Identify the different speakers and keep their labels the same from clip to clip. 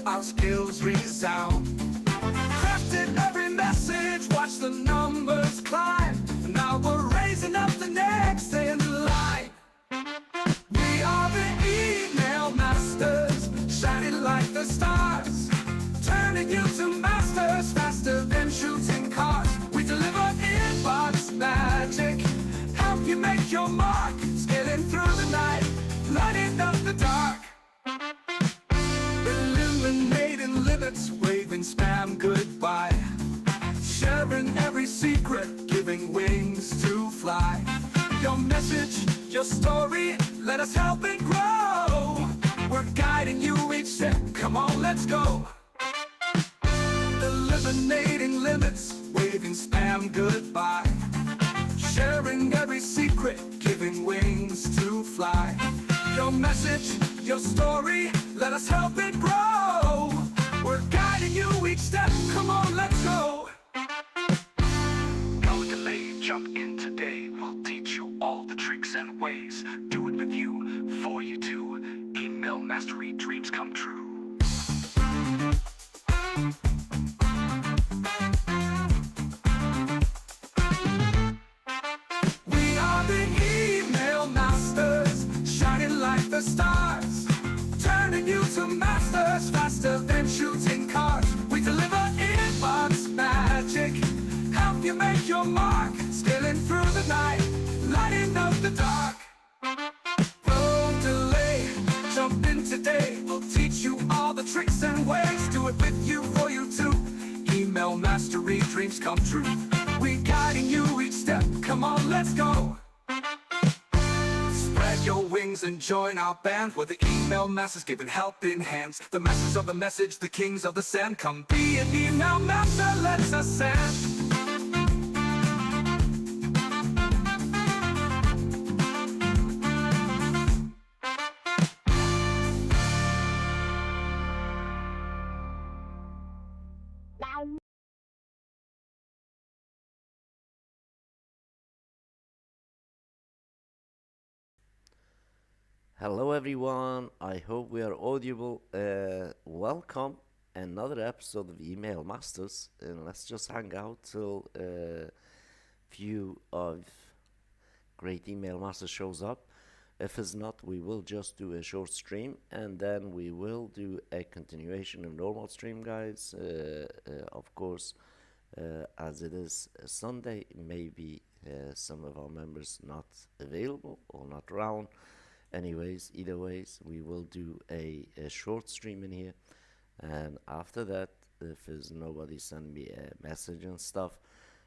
Speaker 1: our skills resound. Crafted every message, watch the numbers climb. Now we're raising up the next in line. We are the email masters, shining like the stars, turning you to masters faster than shooting cars. We deliver inbox magic, help you make your mark, skidding through the night, lighting up the dark. Eliminating limits, waving spam goodbye, sharing every secret, giving wings to fly. Your message, your story, let us help it grow. We're guiding you each step, come on, let's go. Eliminating limits, waving spam goodbye, sharing every secret, giving wings to fly. Your message, your story, let us help it grow. We're guiding you each step, come on, let's go. No delay, jump in today. We'll teach you all the tricks and ways. Do it with you, for you too. Email mastery, dreams come true. We are the email masters, shining like the stars, turning you to masters faster than shooting cars. We deliver inbox magic, help you make your mark, scaling through the night, lighting up the dark. No delay, jump in today. We'll teach you all the tricks and ways. Do it with you, for you too. Email mastery, dreams come true. We guiding you each step, come on, let's go. Spread your wings and join our band. We're the email masters, giving helping hands. The masters of the message, the kings of the send. Come be an email master, let's ascend.
Speaker 2: Hello everyone, I hope we are audible. Welcome another episode of Email Masters, and let's just hang out till a few of great Email Masters shows up. If it's not, we will just do a short stream, and then we will do a continuation of normal stream, guys. Of course, as it is a Sunday, maybe some of our members not available or not around. Anyways, either ways, we will do a short stream in here, and after that, if there's nobody send me a message and stuff,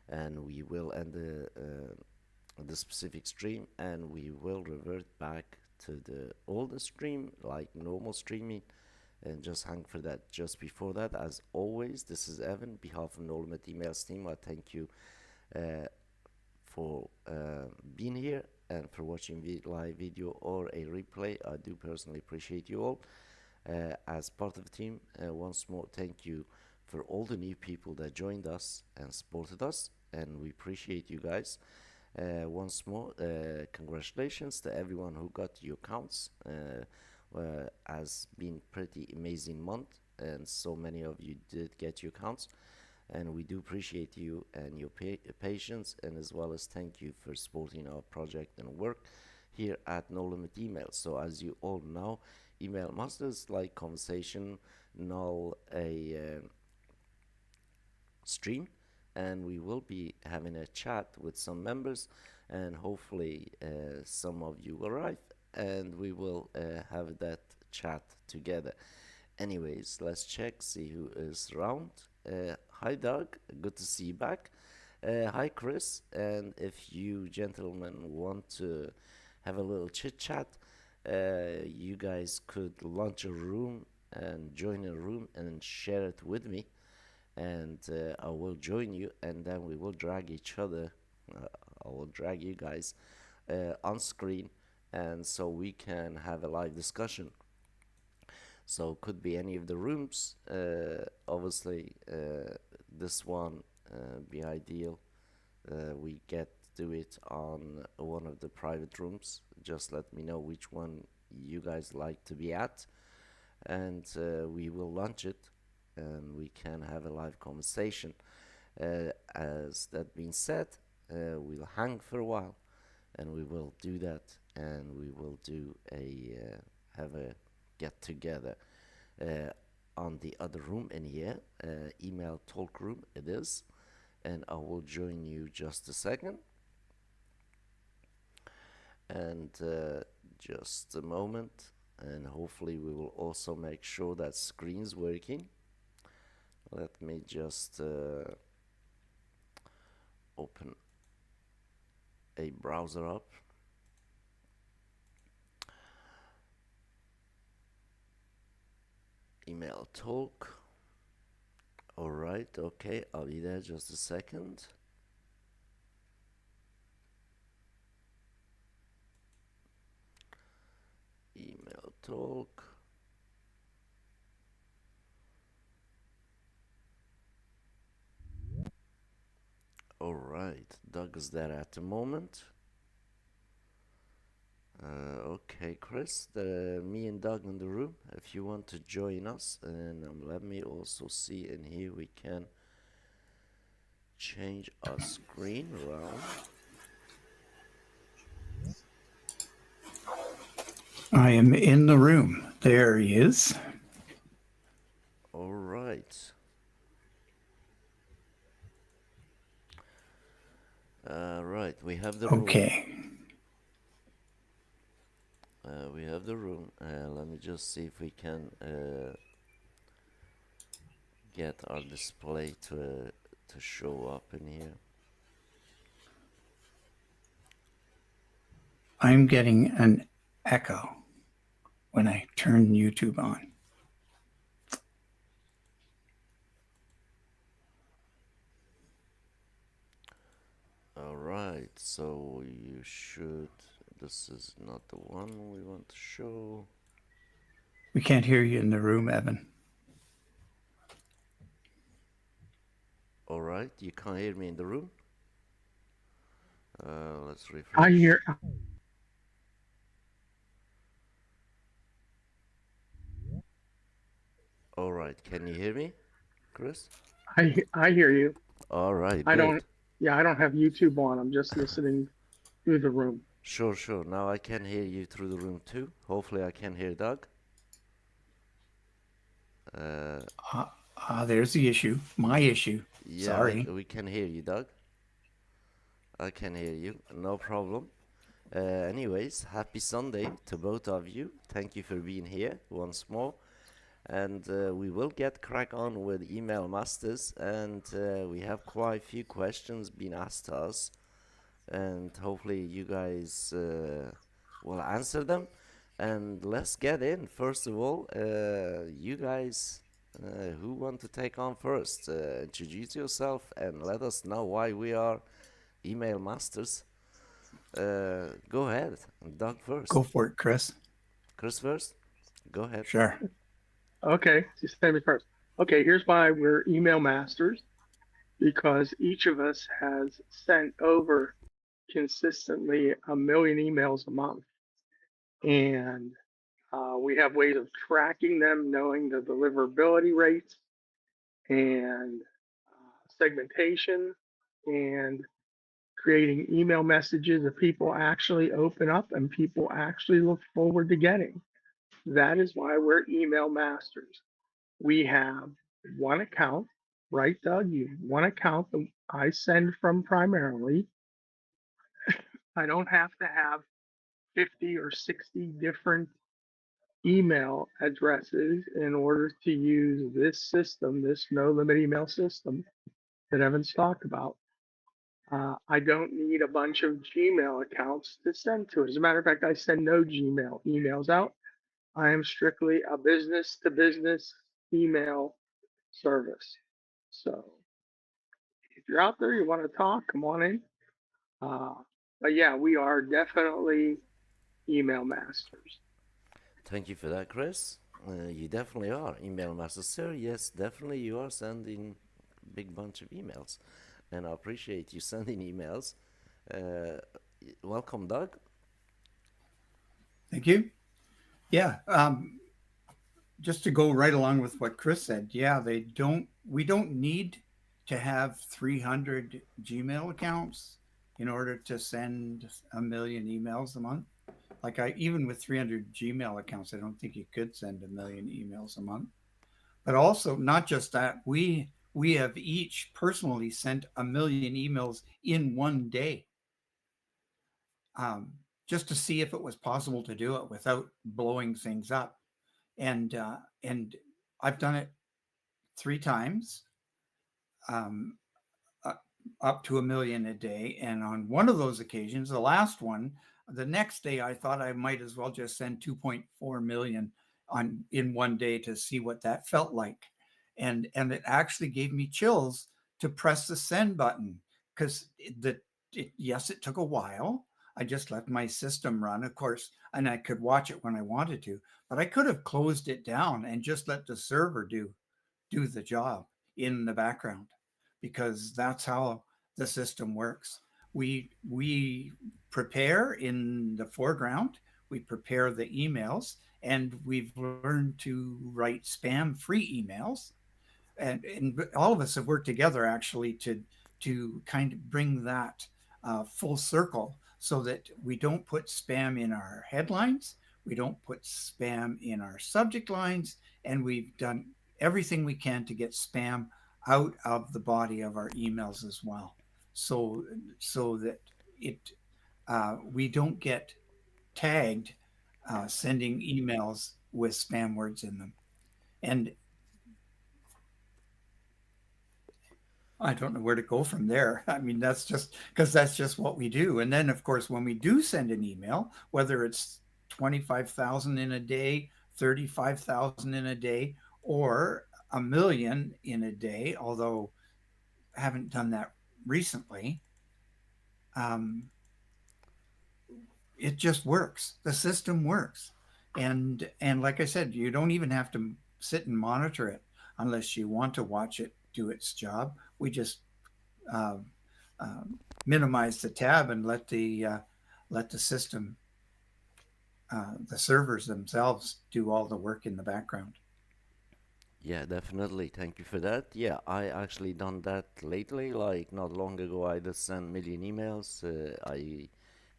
Speaker 2: and we will end the specific stream, and we will revert back to the older stream like normal streaming, and just hang for that. Just before that, as always, this is Evan, behalf of Normal Emails team. I thank you for being here and for watching the live video or a replay. I do personally appreciate you all as part of the team. Once more, thank you for all the new people that joined us and supported us, and we appreciate you guys. Once more, congratulations to everyone who got your accounts. Has been pretty amazing month, and so many of you did get your accounts, and we do appreciate you and your patience, and as well as thank you for supporting our project and work here at No Limit Email. So as you all know, Email Masters like conversation, null a stream, and we will be having a chat with some members, and hopefully some of you will arrive, and we will have that chat together. Anyways, let's check, see who is around. Hi Doug, good to see you back. Hi Chris, and if you gentlemen want to have a little chit chat, you guys could launch a room and join a room and share it with me, and I will join you, and then we will drag each other. I will drag you guys on screen, and so we can have a live discussion. So could be any of the rooms. Obviously, this one be ideal. We get to do it on one of the private rooms. Just let me know which one you guys like to be at, and we will launch it, and we can have a live conversation. As that being said, we'll hang for a while, and we will do that, and we will do a have a get together uh, on the other room in here, email talk room it is, and I will join you just a second, and just a moment, and hopefully we will also make sure that screen's working. Let me just open a browser up. Email talk. Alright, okay, I'll be there just a second. Email talk. Alright, Doug is there at the moment. Okay, Chris, me and Doug in the room. If you want to join us, and let me also see in here we can change our screen around.
Speaker 3: I am in the room. There he is.
Speaker 2: All right. Right, we have the room.
Speaker 3: Okay.
Speaker 2: We have the room. Let me just see if we can get our display to show up in here.
Speaker 3: I'm getting an echo when I turn YouTube on.
Speaker 2: All right, so you should. This is not the one we want to show.
Speaker 3: We can't hear you in the room, Evan.
Speaker 2: All right, you can't hear me in the room. Let's refresh.
Speaker 4: I hear.
Speaker 2: All right, can you hear me, Chris?
Speaker 4: I hear you.
Speaker 2: All right,
Speaker 4: I
Speaker 2: good.
Speaker 4: don't. Yeah, I don't have YouTube on. I'm just listening through the room.
Speaker 2: Sure, sure. Now I can hear you through the room too. Hopefully, I can hear Doug.
Speaker 3: There's the issue. My issue.
Speaker 2: Yeah,
Speaker 3: Sorry.
Speaker 2: we can hear you, Doug. I can hear you. No problem. Anyways, happy Sunday to both of you. Thank you for being here once more. And we will get crack on with email masters, and we have quite a few questions being asked us, and hopefully you guys will answer them. And let's get in. First of all, you guys who want to take on first, introduce yourself and let us know why we are email masters. Go ahead, Doug first.
Speaker 3: Go for it, Chris.
Speaker 2: Chris first. Go ahead.
Speaker 3: Sure.
Speaker 4: Okay, just say me first. Okay, here's why we're email masters, because each of us has sent over consistently 1 million emails a month, and we have ways of tracking them, knowing the deliverability rates and segmentation, and creating email messages that people actually open up and people actually look forward to getting. That is why we're email masters. We have one account, right, Doug? You have one account that I send from primarily. I don't have to have 50 or 60 different email addresses in order to use this system, this no limit email system that Evan's talked about. I don't need a bunch of Gmail accounts to send to it. As a matter of fact, I send no Gmail emails out. I am strictly a business to business email service. So if you're out there, you want to talk, come on in. But yeah, we are definitely email masters.
Speaker 2: Thank you for that, Chris. You definitely are email master, sir. Yes, definitely you are sending big bunch of emails, and I appreciate you sending emails. Welcome, Doug.
Speaker 3: Thank you. Yeah. just to go right along with what Chris said, yeah, we don't need to have 300 Gmail accounts in order to send a million emails a month. Like even with 300 Gmail accounts, I don't think you could send a million emails a month. But also, not just that, we have each personally sent a million emails in one day, um, just to see if it was possible to do it without blowing things up. And I've done it 3 times, um, uh, up to a million a day. And on one of those occasions, the last one, the next day, I thought I might as well just send 2.4 million on in one day to see what that felt like. And it actually gave me chills to press the send button because yes, it took a while. I just let my system run, of course, and I could watch it when I wanted to, but I could have closed it down and just let the server do the job in the background, because that's how the system works. We prepare in the foreground, we prepare the emails, and we've learned to write spam free emails. And all of us have worked together actually to kind of bring that full circle, so that we don't put spam in our headlines, we don't put spam in our subject lines, and we've done everything we can to get spam out of the body of our emails as well, so that it we don't get tagged sending emails with spam words in them. And I don't know where to go from there. I mean, that's just because that's just what we do. And then, of course, when we do send an email, whether it's 25,000 in a day, 35,000 in a day, or a million in a day, although I haven't done that recently, um, it just works. The system works. And like I said, you don't even have to sit and monitor it unless you want to watch it do its job. We just uh, uh, minimize the tab and let the system, the servers themselves, do all the work in the background.
Speaker 2: Yeah, definitely. Thank you for that. Yeah, I actually done that lately. Like not long ago, I just sent million emails. I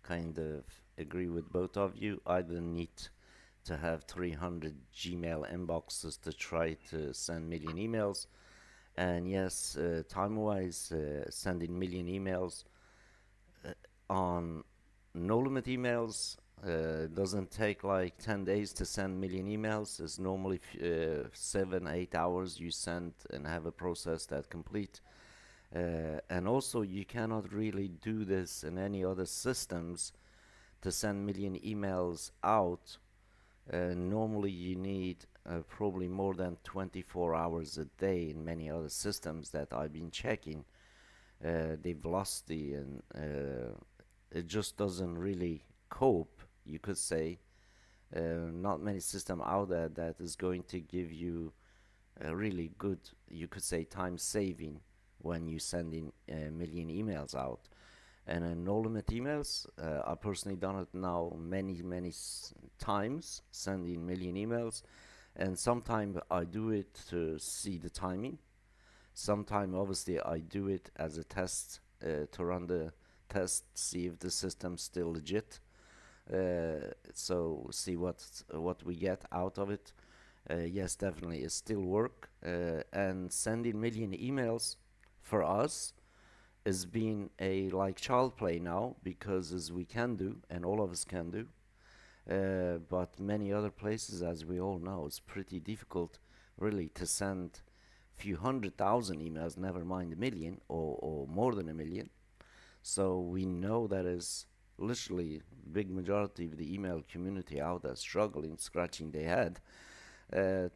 Speaker 2: kind of agree with both of you. I don't need to have 300 Gmail inboxes to try to send million emails. And yes, time-wise, sending million emails on no limit emails doesn't take like 10 days to send million emails. It's normally 7 8 hours you send and have a process that complete. And also you cannot really do this in any other systems to send million emails out. Normally you need probably more than 24 hours a day in many other systems that I've been checking. The velocity and it just doesn't really cope, you could say. Not many system out there that is going to give you a really good, you could say, time saving when you send in a million emails out. And no limit emails, I personally done it now many times, sending million emails. And sometimes I do it to see the timing. Sometimes obviously I do it as a test, to run the test, see if the system's still legit. So see what we get out of it. Yes, definitely, it still work. And sending million emails for us is being a like child play now, because as we can do and all of us can do. But many other places, as we all know, it's pretty difficult really to send few 100,000 emails, never mind a million or more than a million. So we know that is literally big majority of the email community out there struggling, scratching their head,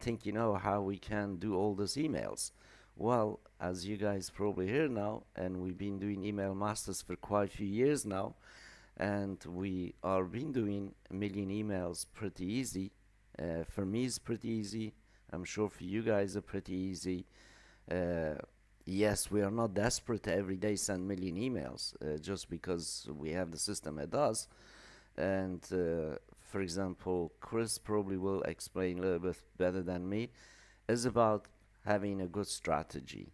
Speaker 2: thinking, oh, how we can do all these emails. Well, as you guys probably hear now, and we've been doing email masters for quite a few years now, and we are been doing a million emails pretty easy. For me, it's pretty easy. I'm sure for you guys, it's pretty easy. Uh, yes, we are not desperate to every day send million emails just because we have the system that does. And for example, Chris probably will explain a little bit better than me, is about having a good strategy,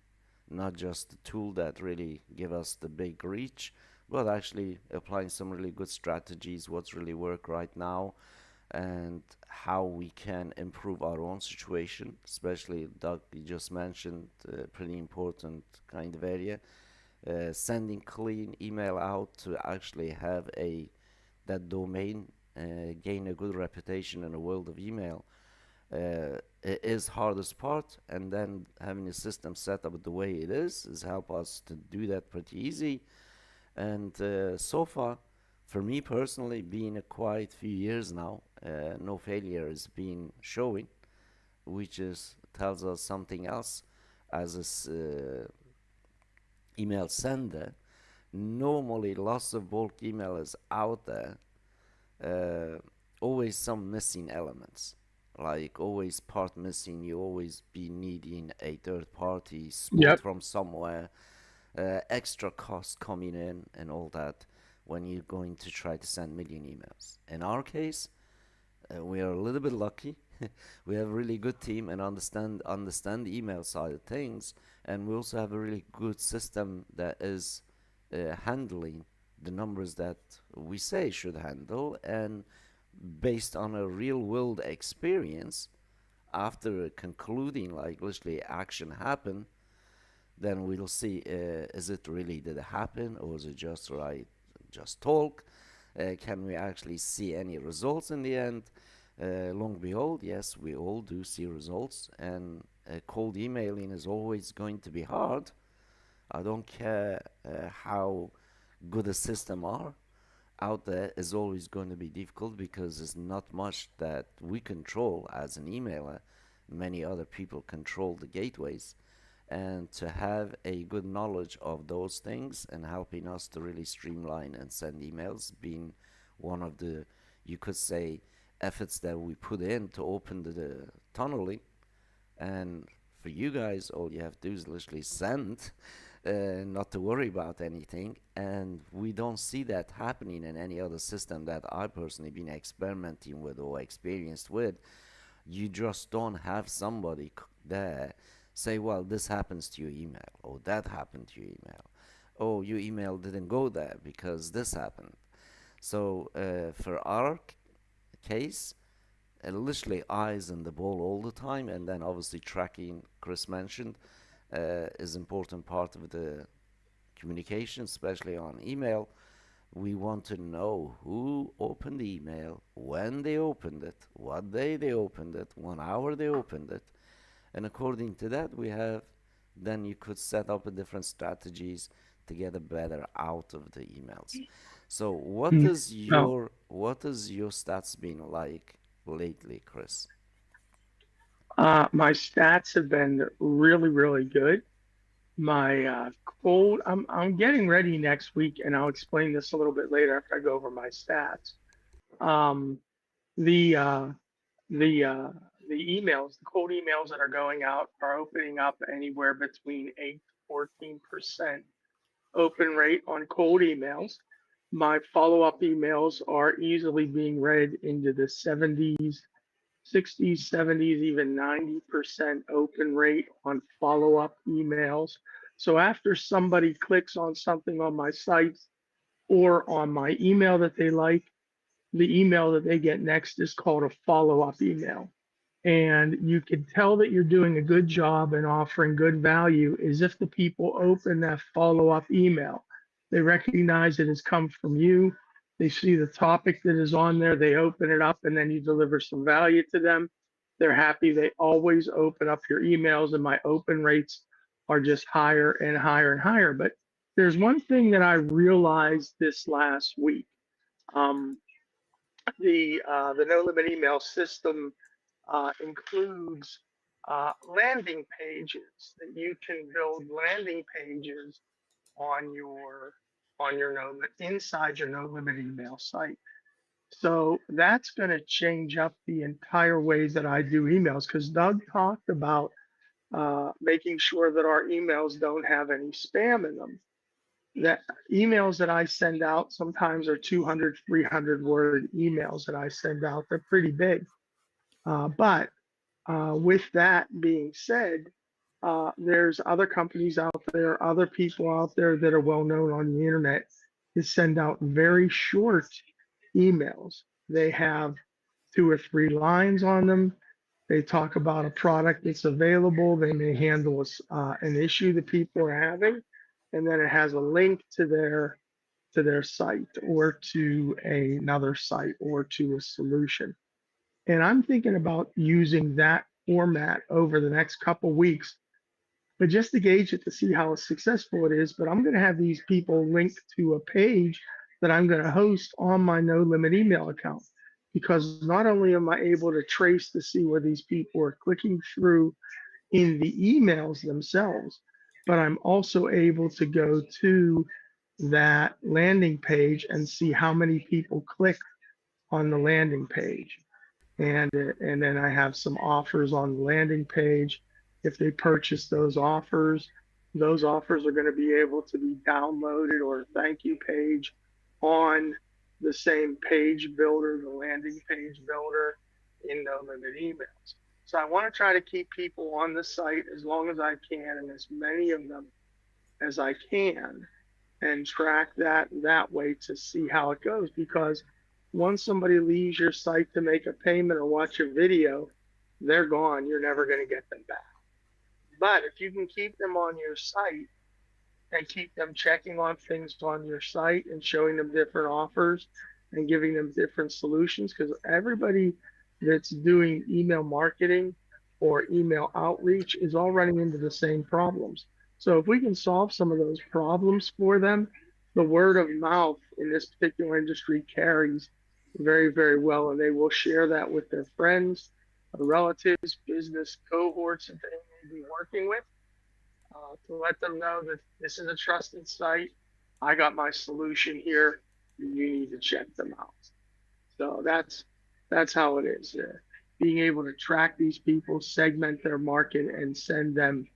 Speaker 2: not just the tool that really give us the big reach, but actually applying some really good strategies, what's really work right now, and how we can improve our own situation. Especially Doug, you just mentioned pretty important kind of area, sending clean email out to actually have a that domain gain a good reputation in the world of email it is hardest part, and then having a system set up the way it is help us to do that pretty easy. And so far, for me personally, being a quite few years now, no failure is being showing, which is tells us something else. As a email sender, normally lots of bulk email is out there, always some missing elements, like always part missing. You always be needing a third party support
Speaker 4: Yep.
Speaker 2: from somewhere, extra cost coming in and all that when you're going to try to send million emails. In our case, we are a little bit lucky. We have a really good team and understand the email side of things, and we also have a really good system that is handling the numbers that we say should handle, and based on a real world experience, after concluding like literally action happen, then we'll see is it really did it happen, or is it just talk, can we actually see any results in the end. Long behold, yes, we all do see results, and cold emailing is always going to be hard. I don't care how good a system are out there, is always going to be difficult because there's not much that we control as an emailer. Many other people control the gateways, and to have a good knowledge of those things and helping us to really streamline and send emails being one of the, you could say, efforts that we put in to open the tunneling. And for you guys, all you have to do is literally send, not to worry about anything. And we don't see that happening in any other system that I personally been experimenting with or experienced with. You just don't have somebody there say, well, this happens to your email, or that happened to your email. Oh, your email didn't go there because this happened. So for our case, literally eyes on the ball all the time, and then obviously tracking, Chris mentioned, is important part of the communication, especially on email. We want to know who opened the email, when they opened it, what day they opened it, 1 hour they opened it, and according to that, we have, then you could set up a different strategies to get a better out of the emails. So what
Speaker 4: Mm.
Speaker 2: is
Speaker 4: No.
Speaker 2: your stats been like lately, Chris?
Speaker 4: My stats have been really, really good. My cold, I'm getting ready next week, and I'll explain this a little bit later after I go over my stats. Um, the uh, the uh, the emails, the cold emails that are going out are opening up anywhere between 8 to 14% open rate on cold emails. My follow-up emails are easily being read into the 70s, 60s, 70s, even 90% open rate on follow-up emails. So after somebody clicks on something on my site or on my email that they like, the email that they get next is called a follow-up email. And you can tell that you're doing a good job and offering good value is if the people open that follow-up email. They recognize it has come from you. They see the topic that is on there, they open it up, and then you deliver some value to them. They're happy. They always open up your emails, and my open rates are just higher and higher and higher. But there's one thing that I realized this last week. Um, the no limit email system includes landing pages that you can build landing pages on your inside your no limit email site. So that's going to change up the entire way that I do emails, because Doug talked about making sure that our emails don't have any spam in them. that emails that I send out sometimes are 200, 300 word emails that I send out. They're pretty big. But with that being said, there's other companies out there, other people out there that are well known on the internet to send out very short emails. They have 2 or 3 lines on them. They talk about a product that's available. They may handle an issue that people are having, and then it has a link to their site or to another site or to a solution. And I'm thinking about using that format over the next couple weeks, but just to gauge it to see how successful it is. But I'm going to have these people linked to a page that I'm going to host on my No Limit email account. Because not only am I able to trace to see where these people are clicking through in the emails themselves, but I'm also able to go to that landing page and see how many people click on the landing page. And then I have some offers on the landing page. If they purchase those offers are going to be able to be downloaded or a thank you page on the same page builder, the landing page builder in No Limit Emails. So I want to try to keep people on the site as long as I can and as many of them as I can and track that way to see how it goes. Because once somebody leaves your site to make a payment or watch a video, they're gone. You're never going to get them back. But if you can keep them on your site and keep them checking on things on your site and showing them different offers and giving them different solutions, because everybody that's doing email marketing or email outreach is all running into the same problems. So if we can solve some of those problems for them, the word of mouth in this particular industry carries very, very well, and they will share that with their friends, relatives, business cohorts that they may be working with, to let them know that this is a trusted site. I got my solution here. You need to check them out. So that's how it is. Being able to track these people, segment their market, and send them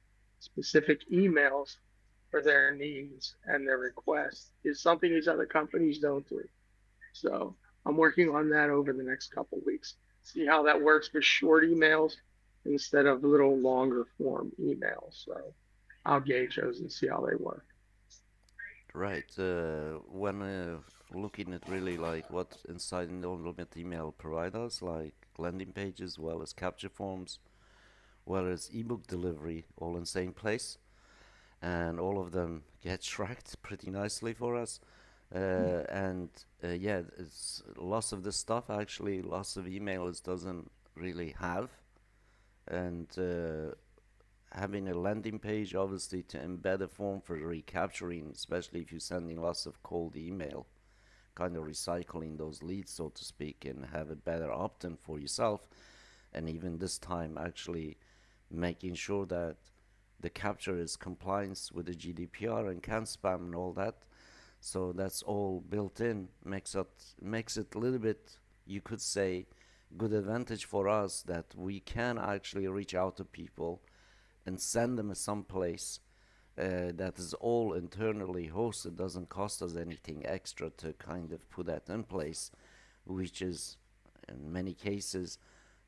Speaker 4: specific emails for their needs and their requests is something these other companies don't do. So I'm working on that over the next couple of weeks. See how that works for short emails instead of little longer form emails. So I'll gauge those and see how they work.
Speaker 2: Right. When looking at really like what inside No Limit Email provide us, like landing pages, well as capture forms, well as ebook delivery, all in same place, and all of them get tracked pretty nicely for us. And yeah, it's lots of this stuff actually, lots of emails doesn't really have, and having a landing page obviously to embed a form for recapturing, especially if you're sending lots of cold email, kind of recycling those leads, so to speak, and have a better opt-in for yourself. And even this time actually making sure that the capture is compliance with the GDPR and can spam and all that. So that's all built in, makes it a little bit, you could say, good advantage for us that we can actually reach out to people and send them someplace that is all internally hosted, doesn't cost us anything extra to kind of put that in place, which is in many cases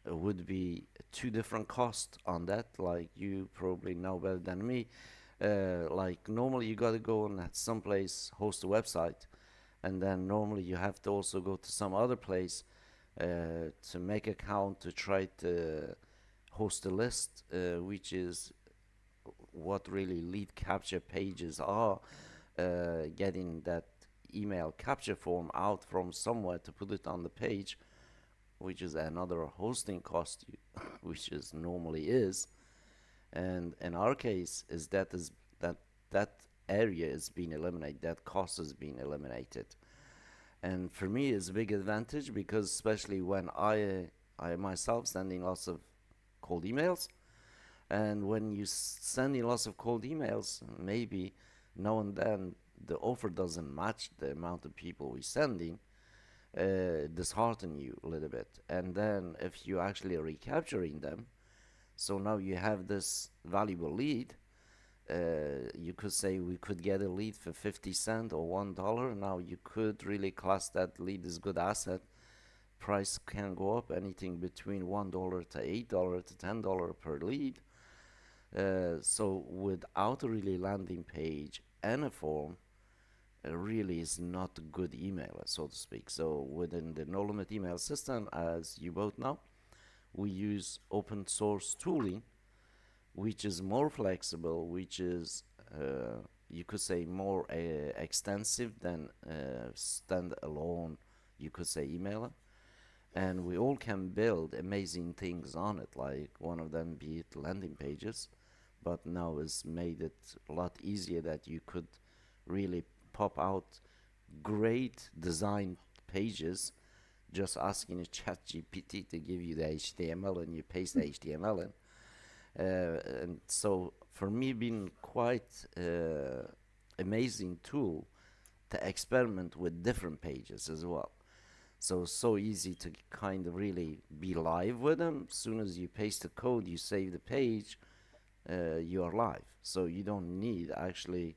Speaker 2: would be 2 different costs on that. Like you probably know better than me. Like normally you gotta go and at some place host a website, and then normally you have to also go to some other place to make account to try to host a list, which is what really lead capture pages are, getting that email capture form out from somewhere to put it on the page, which is another hosting cost, which is normally is. And in our case is that area is being eliminated, that cost is being eliminated. And for me it's a big advantage, because especially when I myself sending lots of cold emails, and when you sending lots of cold emails, maybe now and then the offer doesn't match the amount of people we're sending, dishearten you a little bit. And then if you actually are recapturing them, so now you have this valuable lead, You could say we could get a lead for 50 cents or $1. Now you could really class that lead as good asset. Price can go up anything between $1 to $8 to $10 per lead. So without a really landing page and a form, really is not a good emailer, so to speak. So within the no limit email system, as you both know, we use open source tooling, which is more flexible, which is you could say more extensive than standalone, you could say, emailer. And we all can build amazing things on it, like one of them be it landing pages, but now it's made it a lot easier that you could really pop out great design pages just asking a chat GPT to give you the HTML and you paste the HTML in. And so for me, been quite amazing tool to experiment with different pages as well. So easy to kind of really be live with them. As soon as you paste the code, you save the page, you are live. So you don't need actually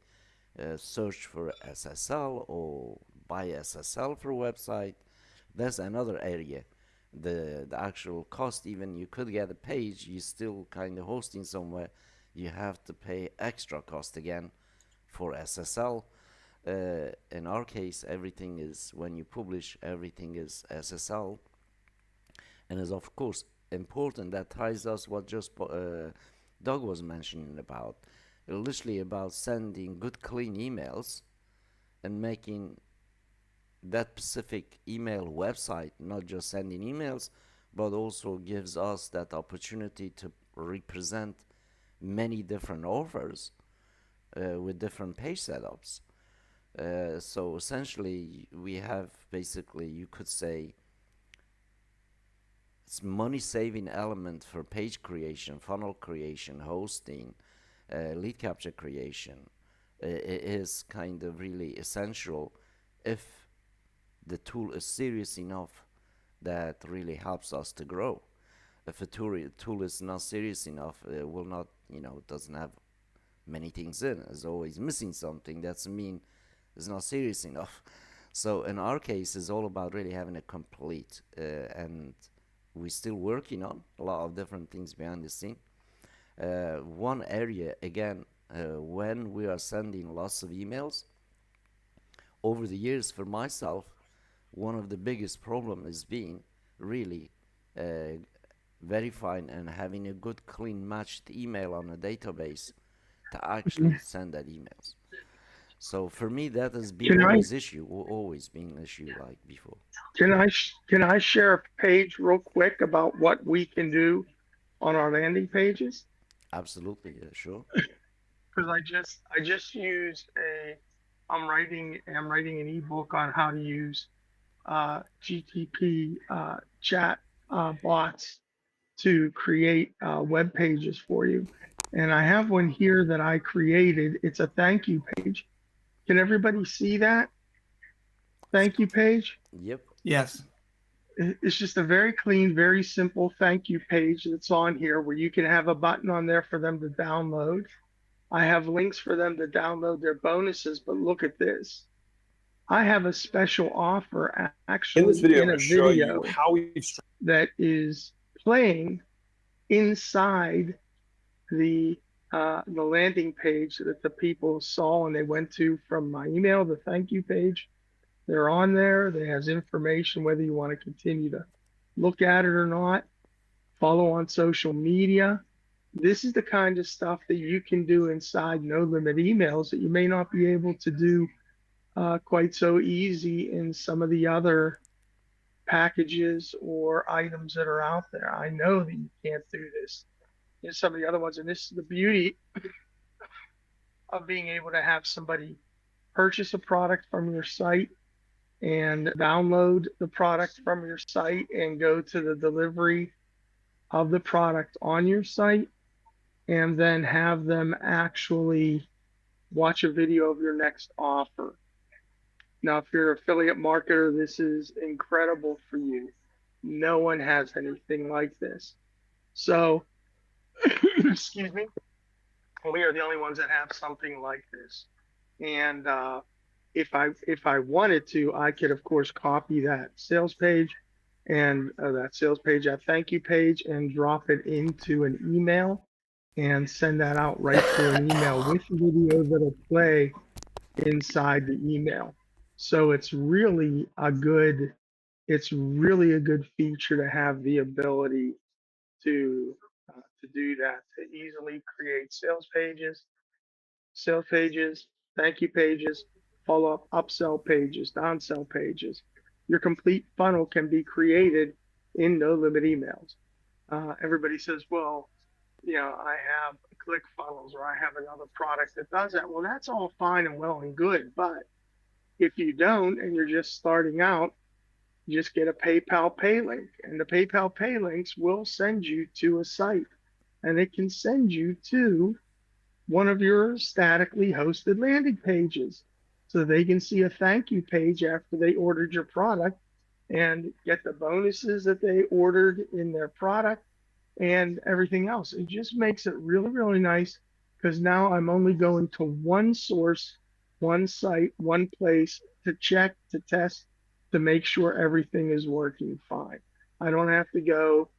Speaker 2: search for SSL or buy SSL for a website. That's another area. The actual cost, even you could get a page, you still kind of hosting somewhere, you have to pay extra cost again for SSL. In our case, everything is, when you publish, everything is SSL, and is of course important. That ties us what just Doug was mentioning about, literally about sending good clean emails and making that specific email website not just sending emails, but also gives us that opportunity to represent many different offers with different page setups. So essentially we have, basically you could say, it's money saving element for page creation, funnel creation, hosting, lead capture creation. It is kind of really essential if the tool is serious enough that really helps us to grow. If a tool is not serious enough, it will not, doesn't have many things in, is always missing something, that's mean it's not serious enough. So in our case, it's all about really having a complete, and we're still working on a lot of different things behind the scene. One area, again, when we are sending lots of emails, over the years for myself, one of the biggest problems is being really verifying and having a good clean matched email on a database to actually send that emails. So for me, that has been always been an issue like before.
Speaker 4: Can I share a page real quick about what we can do on our landing pages?
Speaker 2: Absolutely, yeah, sure.
Speaker 4: Because I just used I'm writing an ebook on how to use GTP chat bots to create web pages for you. And I have one here that I created. It's a thank you page. Can everybody see that thank you page?
Speaker 2: Yep.
Speaker 3: Yes.
Speaker 4: It's just a very clean, very simple thank you page that's on here where you can have a button on there for them to download. I have links for them to download their bonuses, but look at this. I have a special offer actually
Speaker 5: in this video,
Speaker 4: in a
Speaker 5: I'm going to show
Speaker 4: video
Speaker 5: you how we've
Speaker 4: that is playing inside the landing page that the people saw and they went to from my email, the thank you page. They're on there. It has information whether you want to continue to look at it or not. Follow on social media. This is the kind of stuff that you can do inside No Limit emails that you may not be able to do quite so easy in some of the other packages or items that are out there. I know that you can't do this in some of the other ones, and this is the beauty of being able to have somebody purchase a product from your site and download the product from your site and go to the delivery of the product on your site, and then have them actually watch a video of your next offer. Now, if you're an affiliate marketer, this is incredible for you. No one has anything like this. So, excuse me. We are the only ones that have something like this. And if I wanted to, I could of course copy that sales page and that thank you page, and drop it into an email and send that out right through an email with videos that'll play inside the email. So it's really a good feature to have the ability to do that, to easily create sales pages, thank you pages, follow up upsell pages, downsell pages. Your complete funnel can be created in no limit emails. Everybody says, well, I have ClickFunnels or I have another product that does that. Well, that's all fine and well and good. But if you don't and you're just starting out, you just get a PayPal pay link, and the PayPal pay links will send you to a site, and it can send you to one of your statically hosted landing pages, so they can see a thank you page after they ordered your product and get the bonuses that they ordered in their product and everything else. It just makes it really, really nice, because now I'm only going to one source, one site, one place to check, to test, to make sure everything is working fine. I don't have to go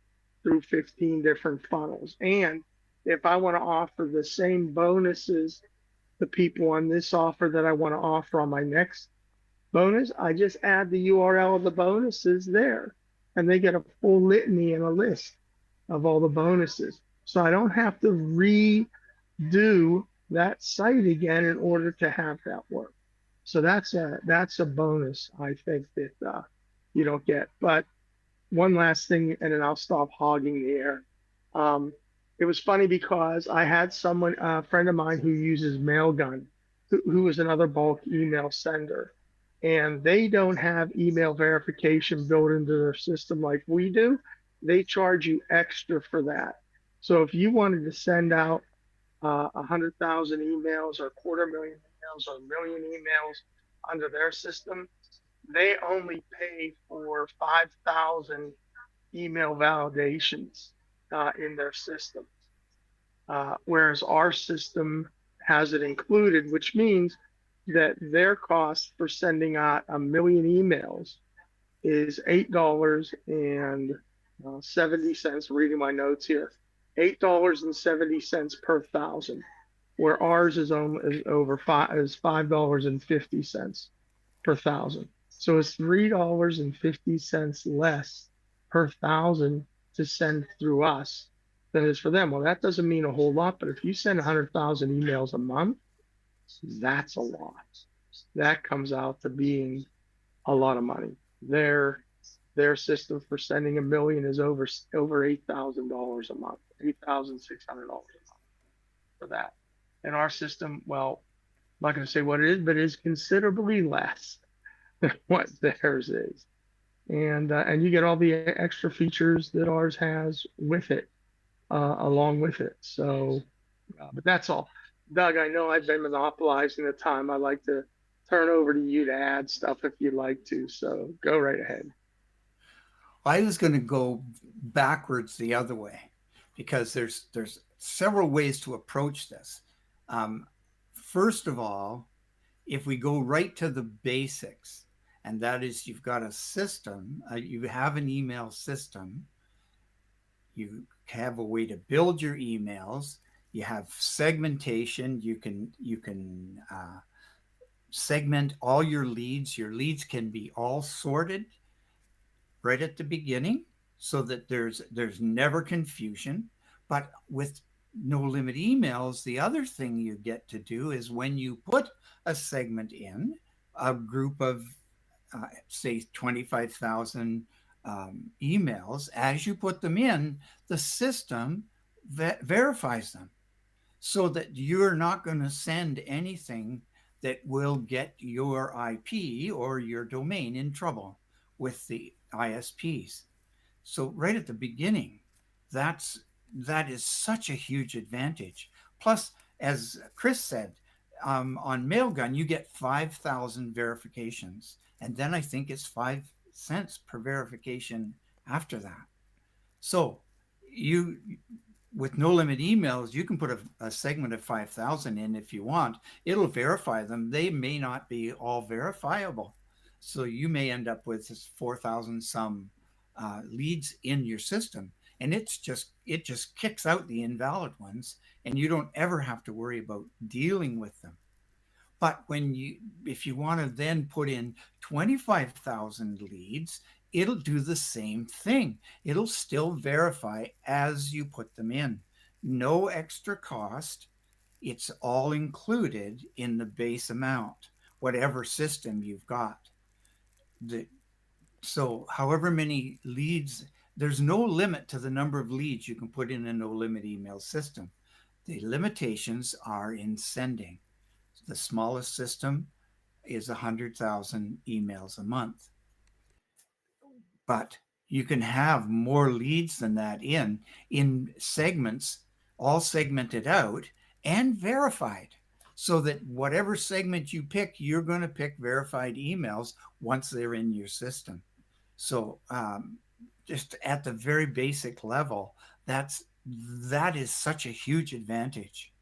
Speaker 4: through 15 different funnels. And if I want to offer the same bonuses to people on this offer that I want to offer on my next bonus, I just add the URL of the bonuses there, and they get a full litany and a list of all the bonuses. So I don't have to redo that site again in order to have that work. So that's a bonus, I think, that you don't get. But one last thing, and then I'll stop hogging the air. It was funny because I had a friend of mine who uses Mailgun, who is another bulk email sender, and they don't have email verification built into their system like we do. They charge you extra for that. So if you wanted to send out 100,000 emails or 250,000 emails or 1,000,000 emails under their system, they only pay for 5,000 email validations in their system. Whereas our system has it included, which means that their cost for sending out 1,000,000 emails is $8.70. Reading my notes here, $8.70 per thousand, where ours is $5.50 per thousand. So it's $3.50 less per thousand to send through us than it is for them. Well, that doesn't mean a whole lot, but if you send 100,000 emails a month, that's a lot. That comes out to being a lot of money. Their system for sending 1,000,000 is over $8,000 a month, $8,600 a month for that. And our system, well, I'm not going to say what it is, but it is considerably less than what theirs is. And you get all the extra features that ours has with it, along with it. So, but that's all. Doug, I know I've been monopolizing the time. I'd like to turn over to you to add stuff if you'd like to. So go right ahead.
Speaker 3: I was going to go backwards the other way, because there's several ways to approach this. First of all, if we go right to the basics, and that is, you've got a system, you have an email system, you have a way to build your emails, you have segmentation, you can segment all your leads. Your leads can be all sorted right at the beginning, so that there's never confusion. But with no limit emails, the other thing you get to do is, when you put a segment in a group of say 25,000 emails, as you put them in, the system verifies them, so that you're not going to send anything that will get your IP or your domain in trouble with the ISPs. So right at the beginning, that is such a huge advantage. Plus, as Chris said, on Mailgun, you get 5,000 verifications, and then I think it's 5 cents per verification after that. So with no limit emails, you can put a segment of 5,000 in if you want. It'll verify them. They may not be all verifiable. So you may end up with 4,000 some leads in your system. And it just kicks out the invalid ones, and you don't ever have to worry about dealing with them. But if you want to then put in 25,000 leads, it'll do the same thing. It'll still verify as you put them in. No extra cost. It's all included in the base amount, whatever system you've got. So however many leads, there's no limit to the number of leads you can put in a no limit email system. The limitations are in sending. The smallest system is 100,000 emails a month. But you can have more leads than that in segments, all segmented out and verified, so that whatever segment you pick, you're going to pick verified emails once they're in your system. So just at the very basic level, that is such a huge advantage.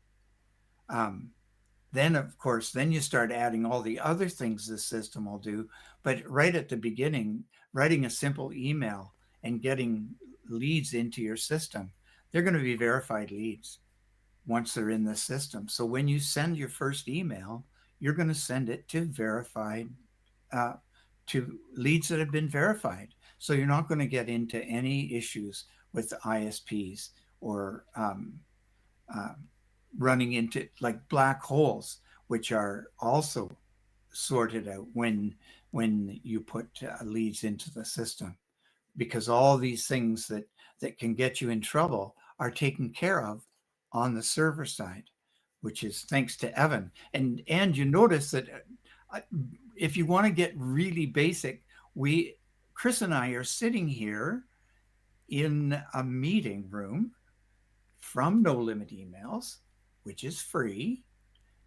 Speaker 3: Then of course, then you start adding all the other things the system will do. But right at the beginning, writing a simple email and getting leads into your system, they're going to be verified leads once they're in the system. So when you send your first email, you're going to send it to verified, to leads that have been verified. So you're not going to get into any issues with the ISPs or running into like black holes, which are also sorted out when you put leads into the system, because all these things that can get you in trouble are taken care of on the server side, which is thanks to Evan. And you notice that if you want to get really basic, Chris and I are sitting here in a meeting room from No Limit Emails, which is free,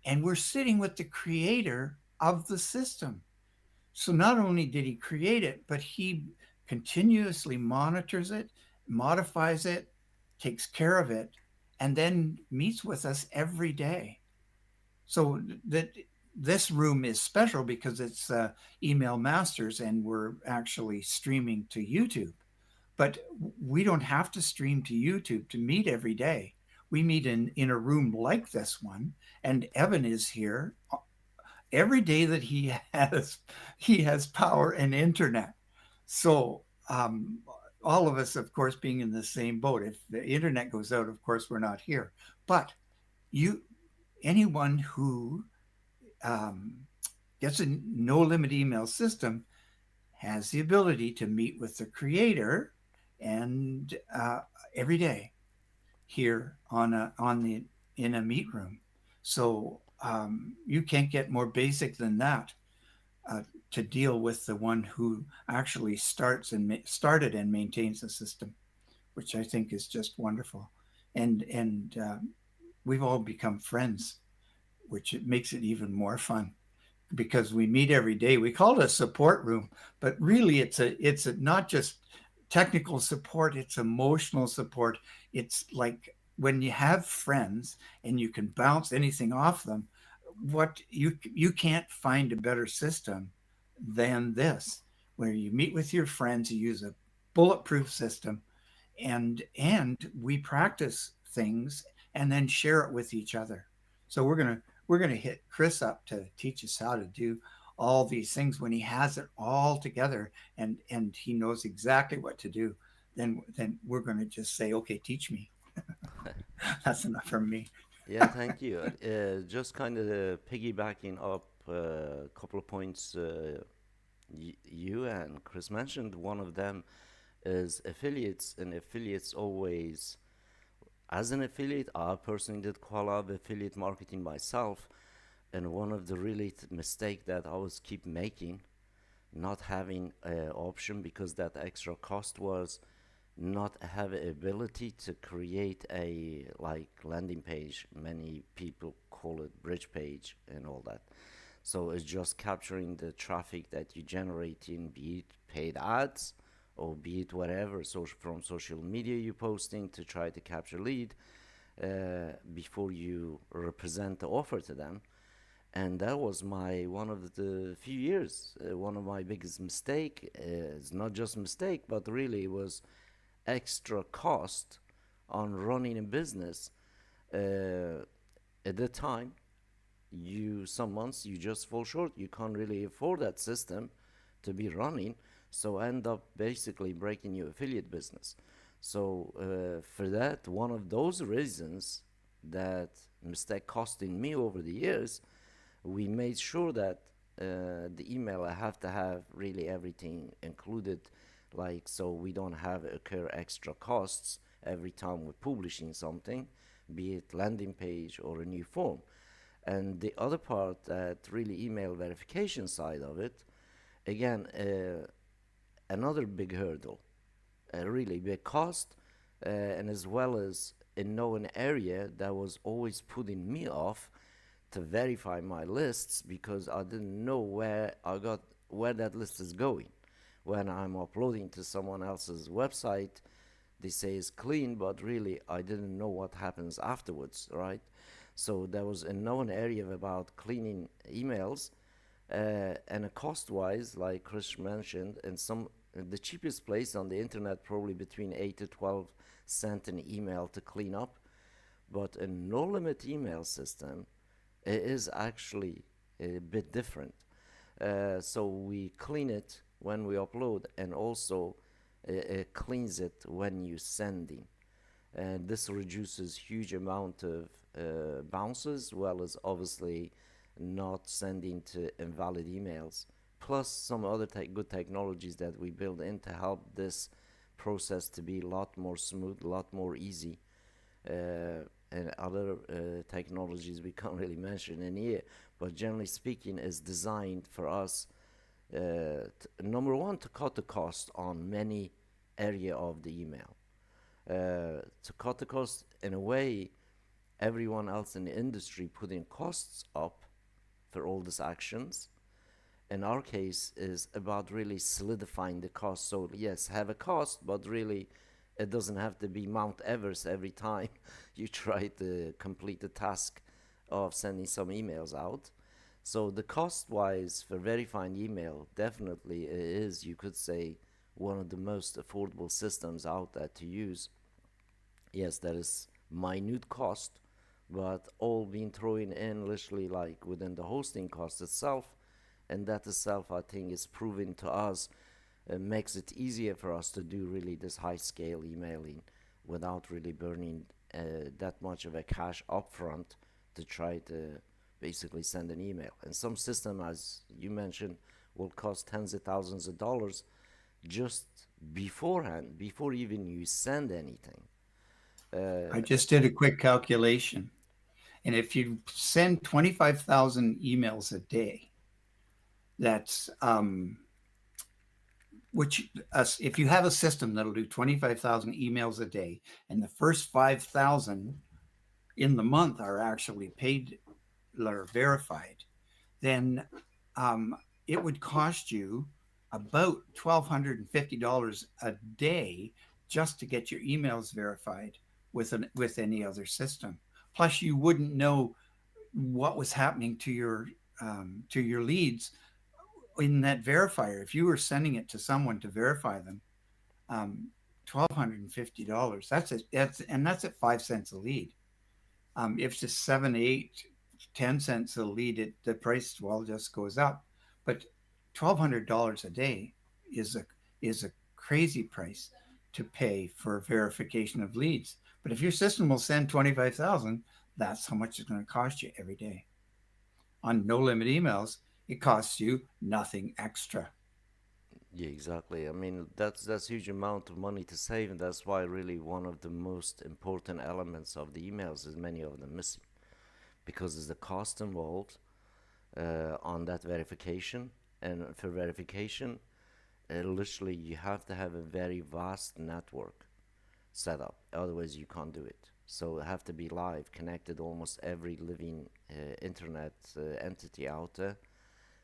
Speaker 3: and we're sitting with the creator of the system. So not only did he create it, but he continuously monitors it, modifies it, takes care of it, and then meets with us every day. So that this room is special because it's Email Masters, and we're actually streaming to YouTube. But we don't have to stream to YouTube to meet every day. We meet in a room like this one, and Evan is here every day that he has power and internet. So all of us, of course, being in the same boat. If the internet goes out, of course, we're not here. But anyone who gets a no limit email system has the ability to meet with the creator and every day here in a meet room. So you can't get more basic than that to deal with the one who actually started and maintains the system, which I think is just wonderful. And we've all become friends, which it makes it even more fun because we meet every day. We call it a support room, but really it's not just technical support, it's emotional support. It's like when you have friends and you can bounce anything off them, what you can't find a better system than this, where you meet with your friends, you use a bulletproof system, and we practice things and then share it with each other. So we're gonna hit Chris up to teach us how to do all these things when he has it all together and he knows exactly what to do. Then we're going to just say, okay, teach me. That's enough from me.
Speaker 2: Yeah, thank you. Just kind of piggybacking up a couple of points you and Chris mentioned. One of them is affiliates, and affiliates always, as an affiliate, I personally did quite a lot of affiliate marketing myself, and one of the really mistake that I was keep making, not having an option because that extra cost was not have ability to create a like landing page. Many people call it bridge page and all that. So it's just capturing the traffic that you generate in, be it paid ads or be it whatever, from social media you're posting to try to capture lead before you represent the offer to them. And that was my one of the few years, one of my biggest mistake. It's not just mistake, but really it was extra cost on running a business. At the time, some months you just fall short. You can't really afford that system to be running, so end up basically breaking your affiliate business. So for that, one of those reasons that mistake costing me over the years, we made sure that the email I have to have really everything included, like so we don't have occur extra costs every time we're publishing something, be it landing page or a new form. And the other part, that really email verification side of it, again, another big hurdle, a really big cost, and as well as a known area that was always putting me off to verify my lists, because I didn't know where that list is going. When I'm uploading to someone else's website, they say it's clean, but really I didn't know what happens afterwards, right? So there was a known area about cleaning emails, and a cost-wise, like Chris mentioned, and the cheapest place on the internet probably between 8 to 12 cents an email to clean up, but a no-limit email system is actually a bit different. So we clean it when we upload, and also it cleans it when you sending, and this reduces huge amount of bounces, well as obviously not sending to invalid emails, plus some other good technologies that we build in to help this process to be a lot more smooth, a lot more easy, and other technologies we can't really mention in here, but generally speaking is designed for us, number one, to cut the cost on many area of the email, to cut the cost in a way everyone else in the industry putting costs up for all these actions. In our case is about really solidifying the cost. So yes, have a cost, but really it doesn't have to be Mount Everest every time you try to complete the task of sending some emails out. So the cost wise for verifying email definitely is, you could say, one of the most affordable systems out there to use. Yes, there is minute cost, but all being thrown in literally like within the hosting cost itself, and that itself I think is proven to us, makes it easier for us to do really this high scale emailing without really burning that much of a cash upfront to try to basically send an email. And some system, as you mentioned, will cost tens of thousands of dollars just beforehand, before even you send anything.
Speaker 3: I just did a quick calculation. And if you send 25,000 emails a day, that's if you have a system that'll do 25,000 emails a day, and the first 5,000 in the month are actually paid or verified, then it would cost you about $1,250 a day just to get your emails verified with any other system. Plus, you wouldn't know what was happening to your leads in that verifier. If you were sending it to someone to verify them, $1,250. That's at 5 cents a lead. If it's 7, 8, 10 cents a lead, the price just goes up. But $1,200 a day is a crazy price to pay for verification of leads. But if your system will send 25,000, that's how much it's going to cost you every day. On no limit emails, it costs you nothing extra.
Speaker 2: Yeah, exactly. I mean, that's huge amount of money to save, and that's why really one of the most important elements of the emails is many of them missing, because there's the cost involved on that verification, and for verification, literally you have to have a very vast network set up, otherwise you can't do it. So it have to be live, connected almost every living internet entity out there.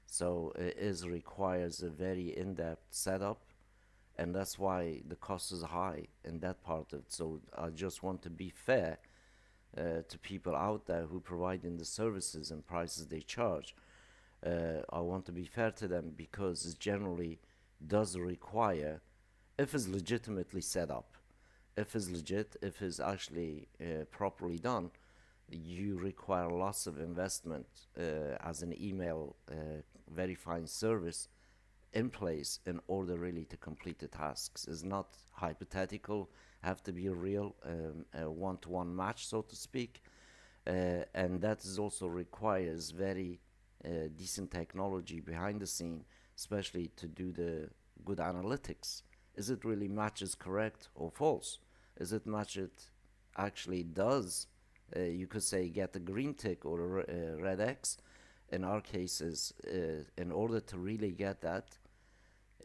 Speaker 2: So it requires a very in-depth setup, and that's why the cost is high in that part of it. So I just want to be fair to people out there who providing the services and prices they charge. I want to be fair to them because it generally does require, if it's legitimately set up, if it's legit, if it's actually properly done, you require lots of investment as an email verifying service in place in order really to complete the tasks. It's not hypothetical, have to be a real one-to-one match, so to speak. And that is also requires very decent technology behind the scene, especially to do the good analytics. Is it really matches correct or false? Is it match it actually does? You could say get a green tick or a red X. In our cases, in order to really get that,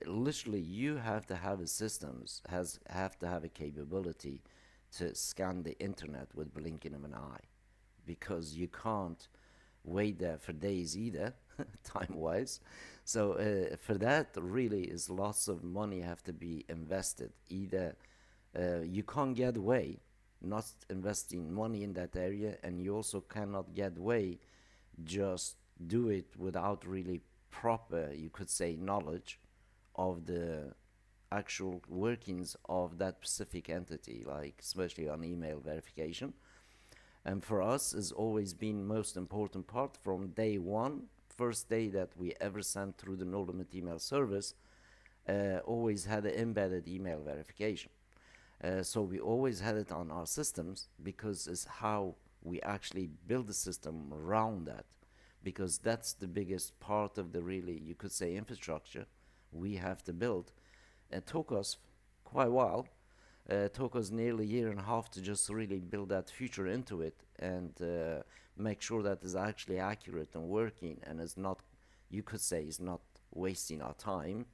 Speaker 2: literally you have to have a systems has have to have a capability to scan the internet with blinking of an eye, because you can't wait there for days either, time wise. So for that really is lots of money have to be invested. Either you can't get away not investing money in that area, and you also cannot get away just do it without really proper, you could say, knowledge of the actual workings of that specific entity, like especially on email verification. And for us has always been most important part from day one, first day that we ever sent through the no limit email service, always had an embedded email verification. So we always had it on our systems because it's how we actually build the system around that, because that's the biggest part of the really, you could say, infrastructure we have to build. It took us quite a while. It took us nearly a year and a half to just really build that feature into it and make sure that it's actually accurate and working, and is not, you could say, is not wasting our time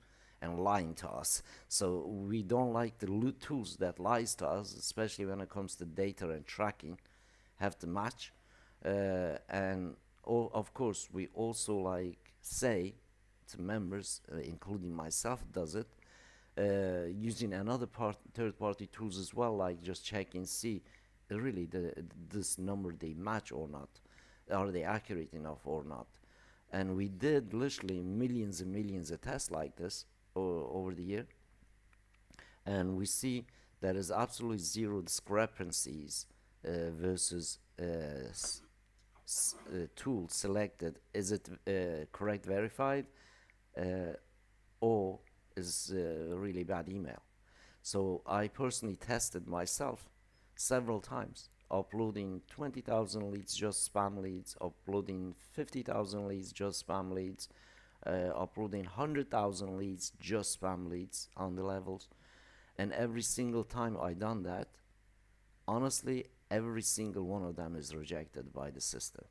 Speaker 2: and lying to us. So we don't like the tools that lies to us, especially when it comes to data and tracking, have to match. And of course, we also like say to members, including myself, does it using another third-party tools as well, like just check and see really this number they match or not, are they accurate enough or not. And we did literally millions and millions of tests like this over the year, and we see there is absolutely zero discrepancies versus tool selected. Is it correct verified or is really bad email? So I personally tested myself several times, uploading 20,000 leads, just spam leads, uploading 50,000 leads, just spam leads, uploading 100,000 leads, just spam leads on the levels. And every single time I done that, honestly, every single one of them is rejected by the system.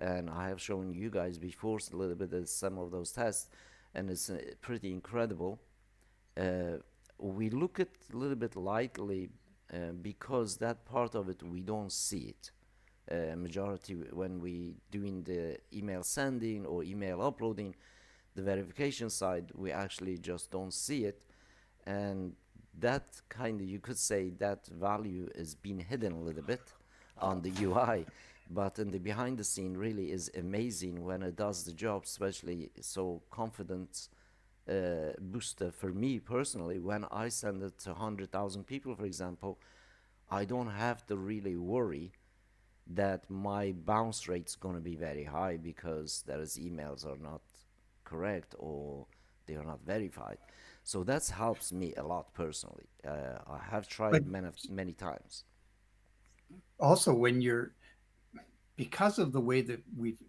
Speaker 2: And I have shown you guys before a little bit of some of those tests, and it's pretty incredible. We look at a little bit lightly because that part of it we don't see it. Majority when we doing the email sending or email uploading, the verification side we actually just don't see it, and that kind of, you could say, that value is being hidden a little bit on the UI, but in the behind the scene really is amazing when it does the job, especially so confidence booster for me personally. When I send it to 100,000 people, for example, I don't have to really worry that my bounce rate's going to be very high because there's emails are not correct or they are not verified. So that helps me a lot personally. I have
Speaker 3: But
Speaker 2: tried many times.
Speaker 3: also, when you're, because of the way that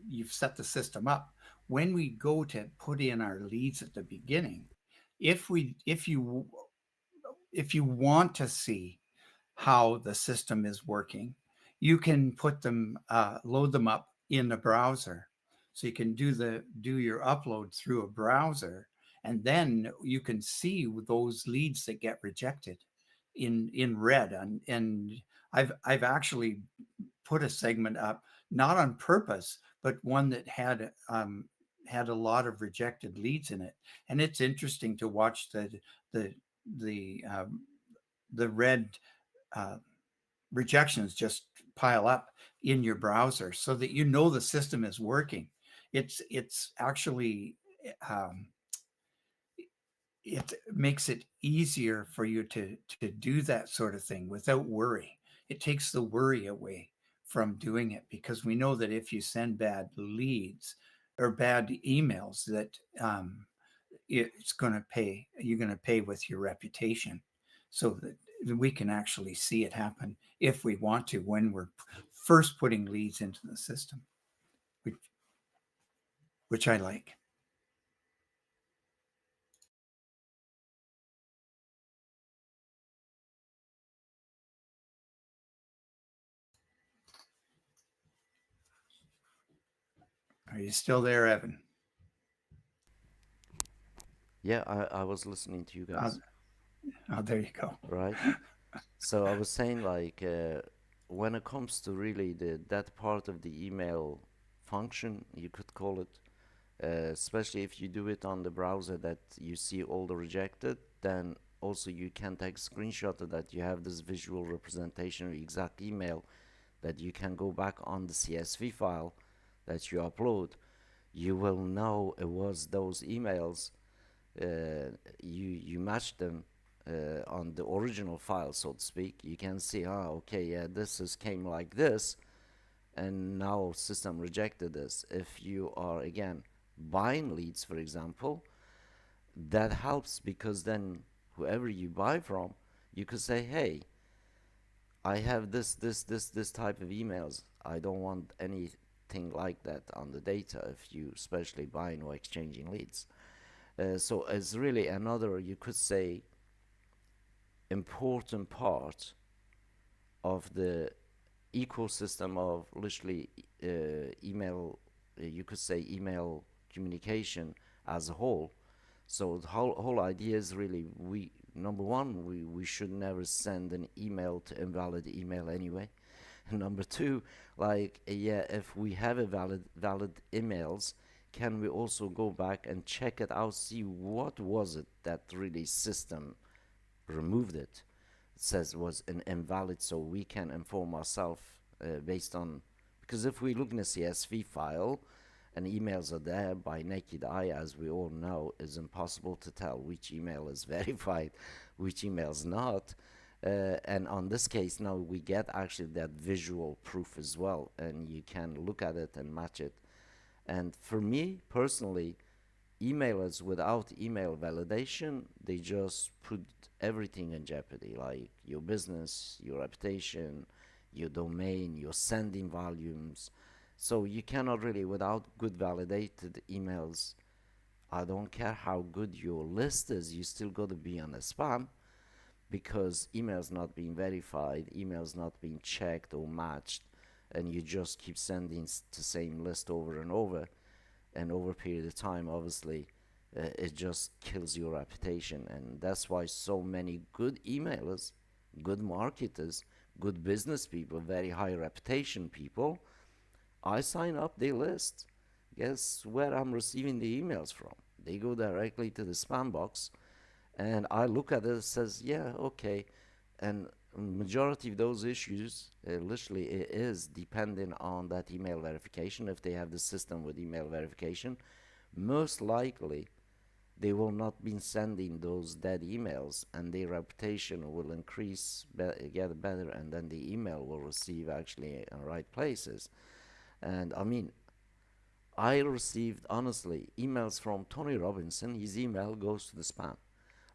Speaker 3: you've set the system up, when we go to put in our leads at the beginning, if we if you want to see how the system is working, you can put them load them up in the browser. So you can do your upload through a browser, and then you can see those leads that get rejected in red. And I've actually put a segment up, not on purpose, but one that had a lot of rejected leads in it. And it's interesting to watch the the the red uh, rejections just pile up in your browser, so that you know the system is working. It's actually um, it makes it easier for you to do that sort of thing without worry. It takes the worry away from doing it, because we know that if you send bad leads or bad emails, that it's going to pay. You're going to pay with your reputation, so that we can actually see it happen if we want to, when we're first putting leads into the system, which, which I like. Are you still there, Evan?
Speaker 2: Yeah, I was listening to you
Speaker 3: Uh,
Speaker 2: guys,
Speaker 3: oh, there you go.
Speaker 2: right? So I was saying like when it comes to really that part of the email function, you could call it, especially if you do it on the browser that you see all the rejected, then also you can take a screenshot of that. You have this visual representation of the exact email that you can go back on the CSV file that you upload. You will know it was those emails. You match them on the original file, so to speak. You can see, okay, yeah, this is came like this, and now system rejected this. If you are again buying leads, for example, that helps, because then whoever you buy from, you could say, hey, I have this type of emails. I don't want anything like that on the data if you especially buying or exchanging leads. So it's really another, you could say, important part of the ecosystem of literally email, you could say email communication as a whole. So the whole idea is really, we number one, we should never send an email to invalid email anyway. And number two, like yeah, if we have a valid emails, can we also go back and check it out, see what was it that really system removed it, says was an invalid, so we can inform ourselves based on, because if we look in a CSV file and emails are there by naked eye, as we all know, it's impossible to tell which email is verified, which email is not. And on this case now we get actually that visual proof as well, and you can look at it and match it. And for me personally, emailers without email validation, they just put everything in jeopardy, like your business, your reputation, your domain, your sending volumes. So you cannot really, without good validated emails, I don't care how good your list is, you still got to be on a spam, because emails not being verified, emails not being checked or matched, and you just keep sending the same list over and over, and over a period of time, obviously, it just kills your reputation. And that's why so many good emailers, good marketers, good business people, very high reputation people, I sign up their list. Guess where I'm receiving the emails from? They go directly to the spam box, and I look at it, it says, yeah, okay. And majority of those issues, literally, it is depending on that email verification. If they have the system with email verification, most likely they will not be sending those dead emails, and their reputation will increase, get better, and then the email will receive actually in right places. And I mean, I received honestly emails from Tony Robinson. His email goes to the spam.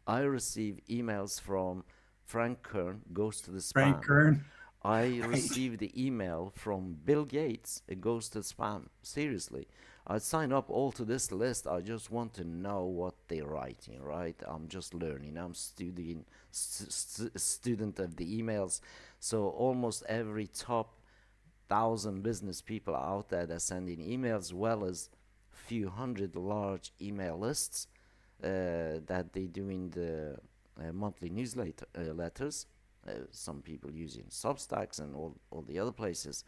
Speaker 2: I receive emails from Frank Kern, goes to the
Speaker 3: Frank
Speaker 2: spam.
Speaker 3: Kern.
Speaker 2: I
Speaker 3: Right.
Speaker 2: received the email from Bill Gates, it goes to spam. Seriously. I sign up all to this list. I just want to know what they're writing, right? I'm just learning. I'm student of the emails. So almost every top 1,000 business people out there that sending emails, well as few hundred large email lists that they do in the monthly newsletter letters. Some people using Substacks and all the other places.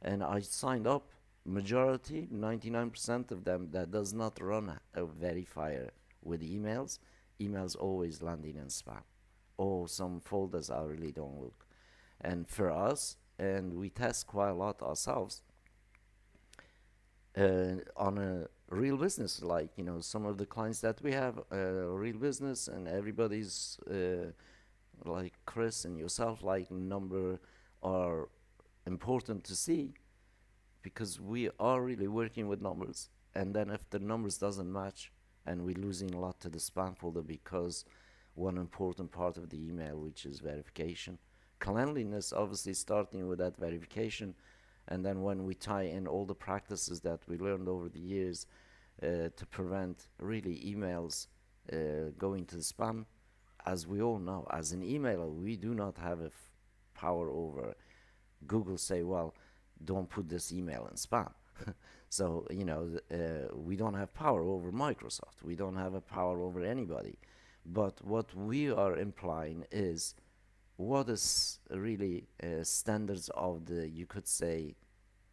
Speaker 2: And I signed up. Majority, 99% of them, that does not run a verifier with emails. emails always landing in spam or some folders I really don't look. And for us, and we test quite a lot ourselves on a real business, like some of the clients that we have, real business, and everybody's like Chris and yourself, like number are important to see because we are really working with numbers. And then if the numbers doesn't match, and we're losing a lot to the spam folder because one important part of the email, which is verification, cleanliness, obviously starting with that verification, and then when we tie in all the practices that we learned over the years to prevent really emails going to the spam. As we all know, as an emailer, we do not have power over Google say, well, don't put this email in spam. So, we don't have power over Microsoft. We don't have a power over anybody. But what we are implying is what is really standards of the, you could say,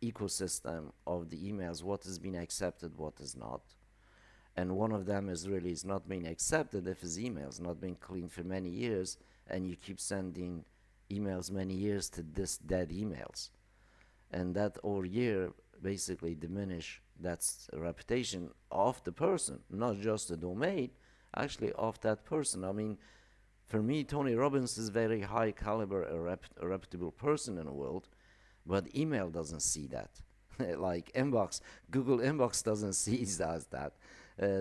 Speaker 2: ecosystem of the emails, what has been accepted, what is not. And one of them is not being accepted if his email is not being cleaned for many years, and you keep sending emails many years to this dead emails. And that over year basically diminish that's reputation of the person, not just the domain, actually of that person. I mean, for me, Tony Robbins is very high caliber, a reputable person in the world, but email doesn't see that. Like inbox, Google inbox doesn't see that.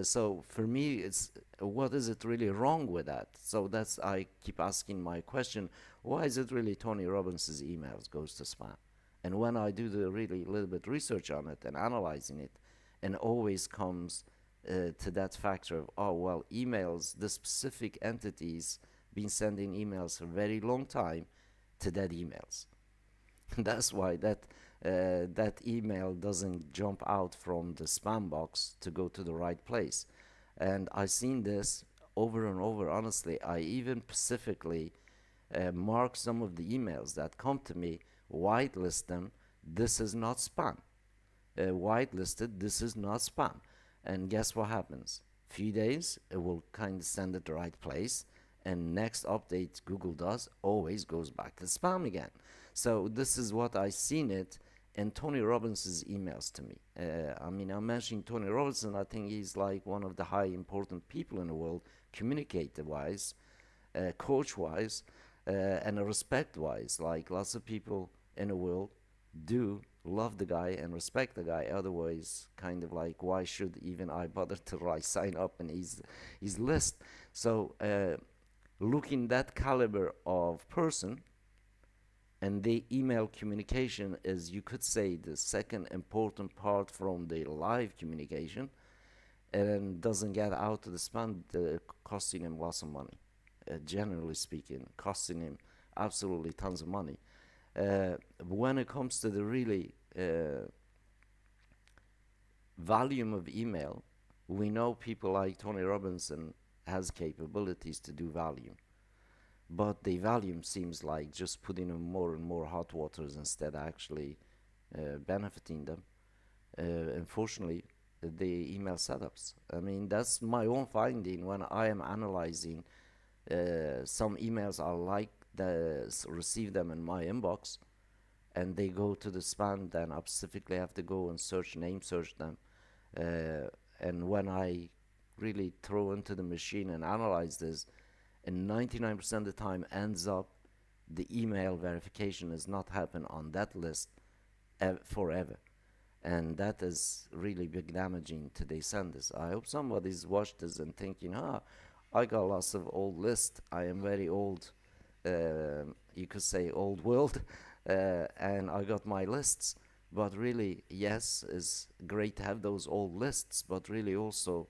Speaker 2: So for me, it's what is it really wrong with that? So that's I keep asking my question: why is it really Tony Robbins' emails goes to spam? And when I do the really little bit research on it and analyzing it, and always comes to that factor of emails, the specific entities been sending emails for a very long time to dead emails. That's why that email doesn't jump out from the spam box to go to the right place. And I've seen this over and over. Honestly, I even specifically mark some of the emails that come to me, whitelist them. This is not spam. Whitelisted. This is not spam. And guess what happens? Few days, it will kind of send it the right place, and next update Google does always goes back to spam again. So this is what I seen it in Tony Robbins' emails to me. I mean, I'm mentioning Tony Robbins, I think he's like one of the high important people in the world, communicator-wise, coach-wise, and respect-wise. Like lots of people in the world do love the guy and respect the guy. Otherwise, kind of like, why should even I bother to sign up in his list? So looking that caliber of person, and the email communication is, you could say, the second important part from the live communication, and doesn't get out to the spam, costing him lots of money. Generally speaking, costing him absolutely tons of money. When it comes to the really volume of email, we know people like Tony Robinson has capabilities to do volume, but the volume seems like just putting in more and more hot waters instead of actually benefiting them. Unfortunately, the email setups. I mean, that's my own finding when I am analyzing some emails. I like receive them in my inbox, and they go to the spam. Then I specifically have to go and name search them. And when I really throw into the machine and analyze this, and 99% of the time ends up the email verification has not happened on that list forever. And that is really big damaging to the senders. I hope somebody's watched this and thinking, I got lots of old lists. I am very old, you could say old world, and I got my lists. But really, yes, it's great to have those old lists, but really also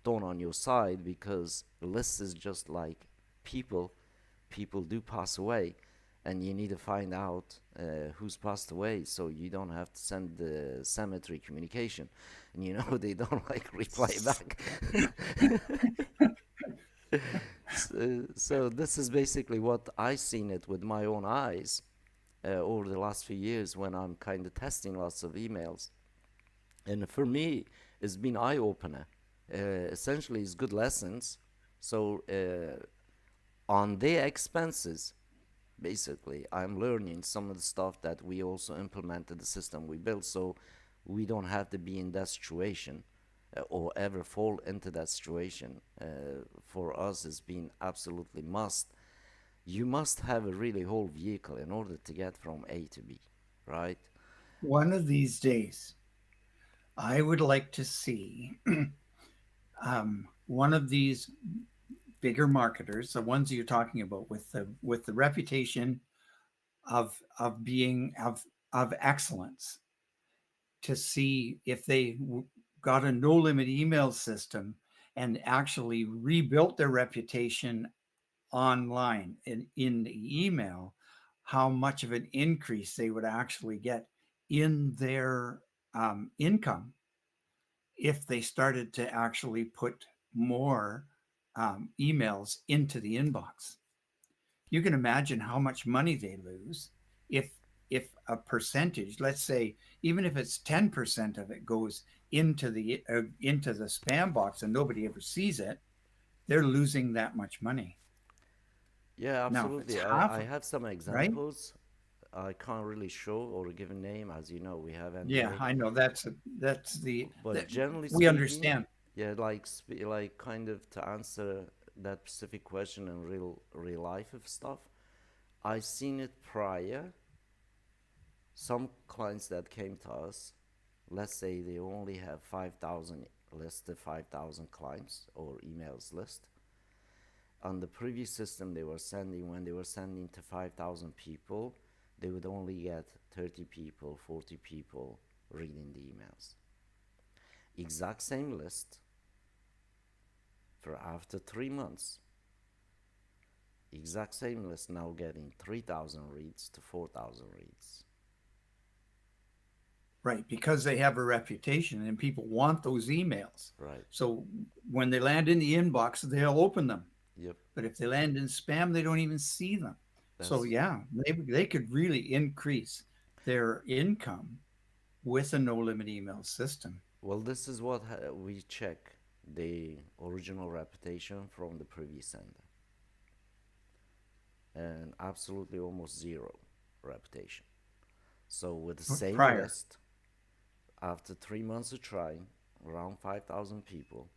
Speaker 2: don't on your side, because lists is just like people. People do pass away, and you need to find out who's passed away, so you don't have to send the cemetery communication. And they don't like reply back. So this is basically what I seen it with my own eyes over the last few years when I'm kind of testing lots of emails. And for me, it's been eye-opener. Essentially, it's good lessons So on their expenses, basically, I'm learning some of the stuff that we also implemented the system we built, so we don't have to be in that situation or ever fall into that situation. For us, it's been absolutely must. You must have a really whole vehicle in order to get from A to B, right?
Speaker 3: One of these days, I would like to see one of these bigger marketers, the ones you're talking about, with the reputation of being of excellence, to see if they got a no limit email system and actually rebuilt their reputation online in the email, how much of an increase they would actually get in their income if they started to actually put more emails into the inbox. You can imagine how much money they lose if a percentage, let's say, even if it's 10% of it goes into the spam box and nobody ever sees it, they're losing that much money.
Speaker 2: Yeah,
Speaker 3: Now, if it's
Speaker 2: absolutely.
Speaker 3: half
Speaker 2: I
Speaker 3: of it,
Speaker 2: have some
Speaker 3: right?
Speaker 2: examples. I can't really show or give a name, as you know, we have
Speaker 3: Yeah,
Speaker 2: NDA.
Speaker 3: I know that's the
Speaker 2: But
Speaker 3: that
Speaker 2: generally
Speaker 3: we
Speaker 2: speaking,
Speaker 3: understand.
Speaker 2: yeah, like like kind of to answer that specific question in real life of stuff, I seen it prior. Some clients that came to us, let's say they only have 5,000 listed 5,000 clients or emails list. On the previous system they were sending, when they were sending to 5,000 people, they would only get 30 people, 40 people reading the emails. Exact same list for after 3 months. Exact same list now getting 3,000 reads to 4,000 reads.
Speaker 3: Right, because they have a reputation and people want those emails.
Speaker 2: Right.
Speaker 3: So when they land in the inbox, they'll open them.
Speaker 2: Yep.
Speaker 3: But if they land in spam, they don't even see them. So
Speaker 2: That's
Speaker 3: yeah, they could really increase their income with a no limit email system.
Speaker 2: well. This is what we check the original reputation from the previous sender, and absolutely almost zero reputation. So with the same
Speaker 3: Prior.
Speaker 2: list, after 3 months of trying, around 5,000 people,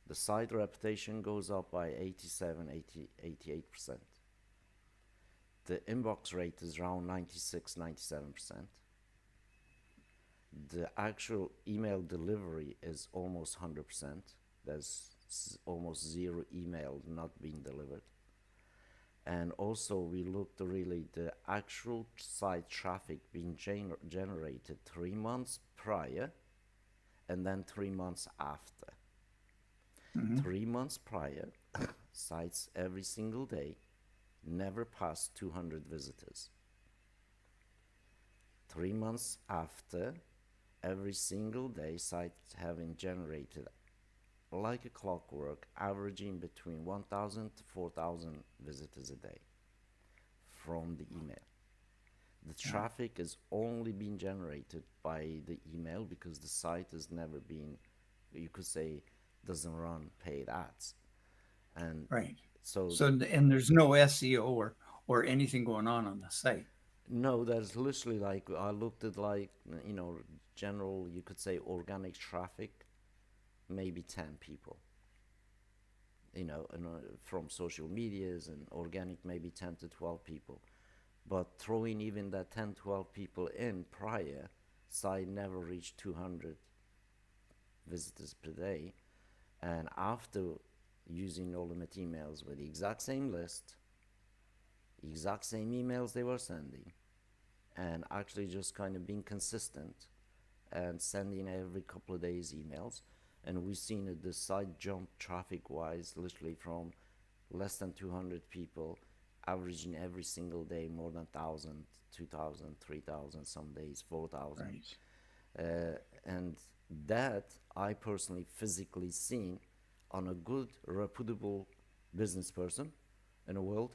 Speaker 2: the site reputation goes up by 87, 88%. The inbox rate is around 96, 97%. The actual email delivery is almost 100%. There's almost zero email not being delivered. And also we looked really the actual site traffic being generated 3 months prior and then 3 months after.
Speaker 3: Mhm.
Speaker 2: 3 months prior, sites every single day never passed 200 visitors. 3 months after, every single day, sites having generated like a clockwork, averaging between 1,000 to 4,000 visitors a day from the email. The traffic is only being generated by the email because the site has never been, you could say, doesn't run paid ads. And
Speaker 3: Right.
Speaker 2: so,
Speaker 3: So and there's no SEO or anything going on the site.
Speaker 2: no, there's literally like, I looked at like, general, you could say, organic traffic, maybe 10 people. And, from social medias and organic, maybe 10 to 12 people. But throwing even that 10, 12 people in prior, site never reached 200 visitors per day. And after using no limit emails with the exact same list, exact same emails they were sending, and actually just kind of being consistent and sending every couple of days emails, and we've seen that the site jump traffic wise literally from less than 200 people averaging every single day more than 1,000, 2,000, 3,000, some days 4,000.
Speaker 3: Right.
Speaker 2: And that I personally physically seen on a good reputable business person in the world,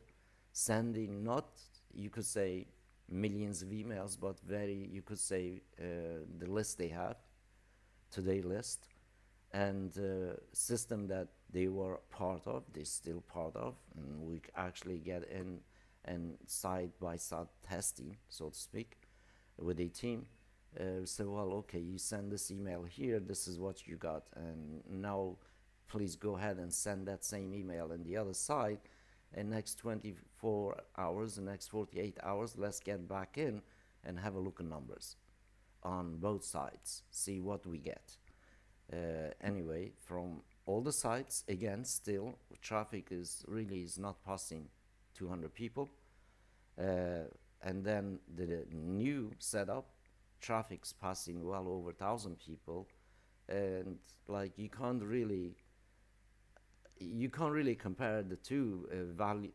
Speaker 2: sending not, you could say, millions of emails, but very, you could say, the list they have, today list, and system that they were part of, they still part of, and we actually get in and side by side testing, so to speak, with a team. Say, well, okay, you send this email here, this is what you got, and now please go ahead and send that same email on the other side. And next 24 hours, the next 48 hours, let's get back in and have a look at numbers on both sides, see what we get. Anyway, from all the sites, again, still traffic is not passing 200 people. And then the new setup, traffic's passing well over 1,000 people, and like you can't really compare the two value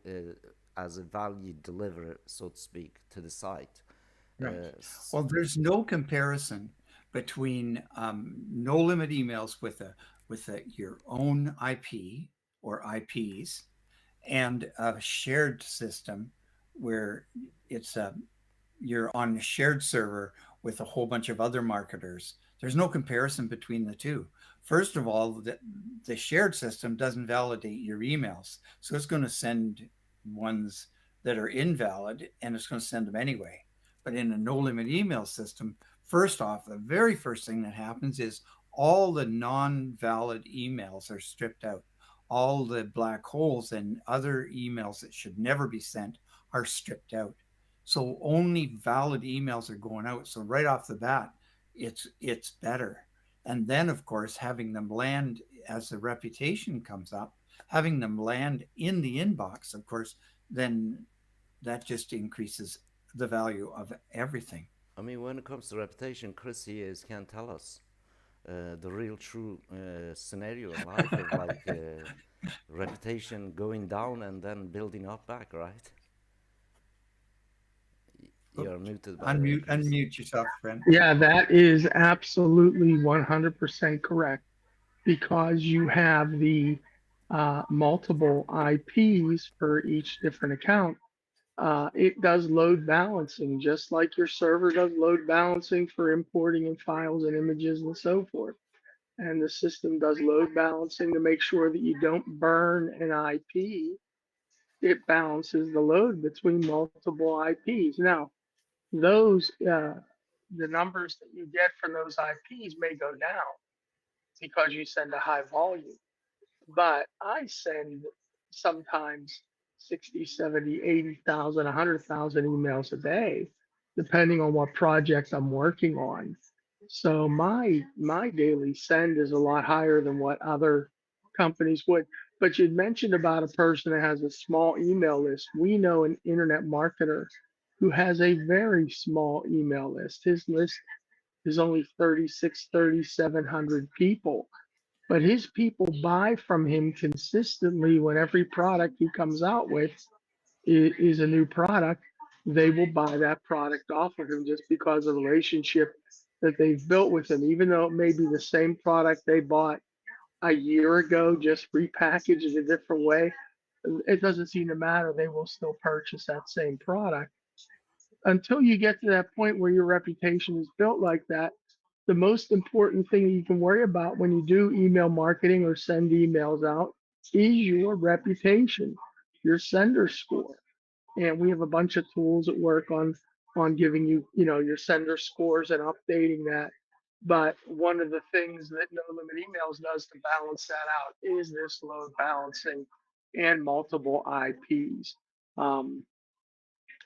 Speaker 2: as a value deliverer, so to speak, to the site.
Speaker 3: Right. Well, there's no comparison between no limit emails with your own IP or IPs and a shared system where you're on a shared server with a whole bunch of other marketers. There's no comparison between the two. First of all, the shared system doesn't validate your emails, so it's going to send ones that are invalid, and it's going to send them anyway. But in a no limit email system, first off, the very first thing that happens is all the non-valid emails are stripped out. All the black holes and other emails that should never be sent are stripped out. So only valid emails are going out. So right off the bat, it's better. And then, of course, having them land as the reputation comes up, having them land in the inbox, of course, then that just increases the value of everything.
Speaker 2: I mean, when it comes to reputation, Chris here can tell us the real true scenario in life of like reputation going down and then building up back, right? You're muted. By
Speaker 3: unmute yourself, friend.
Speaker 4: Yeah, that is absolutely 100% correct, because you have the multiple IPs for each different account. It does load balancing, just like your server does load balancing for importing in files and images and so forth. And the system does load balancing to make sure that you don't burn an IP. It balances the load between multiple IPs. Now, the numbers that you get from those IPs may go down because you send a high volume. But I send sometimes 60, 70, 80,000, 100,000 emails a day, depending on what project I'm working on. So my daily send is a lot higher than what other companies would. But you'd mentioned about a person that has a small email list. We know an internet marketer who has a very small email list. His list is only 3,700 people. But his people buy from him consistently when every product he comes out with is a new product. They will buy that product off of him just because of the relationship that they've built with him, even though it may be the same product they bought a year ago, just repackaged in a different way. It doesn't seem to matter. They will still purchase that same product. Until you get to that point where your reputation is built like that, the most important thing you can worry about when you do email marketing or send emails out is your reputation, your sender score. And we have a bunch of tools that work on giving you, your sender scores and updating that. But one of the things that No Limit Emails does to balance that out is this load balancing and multiple IPs.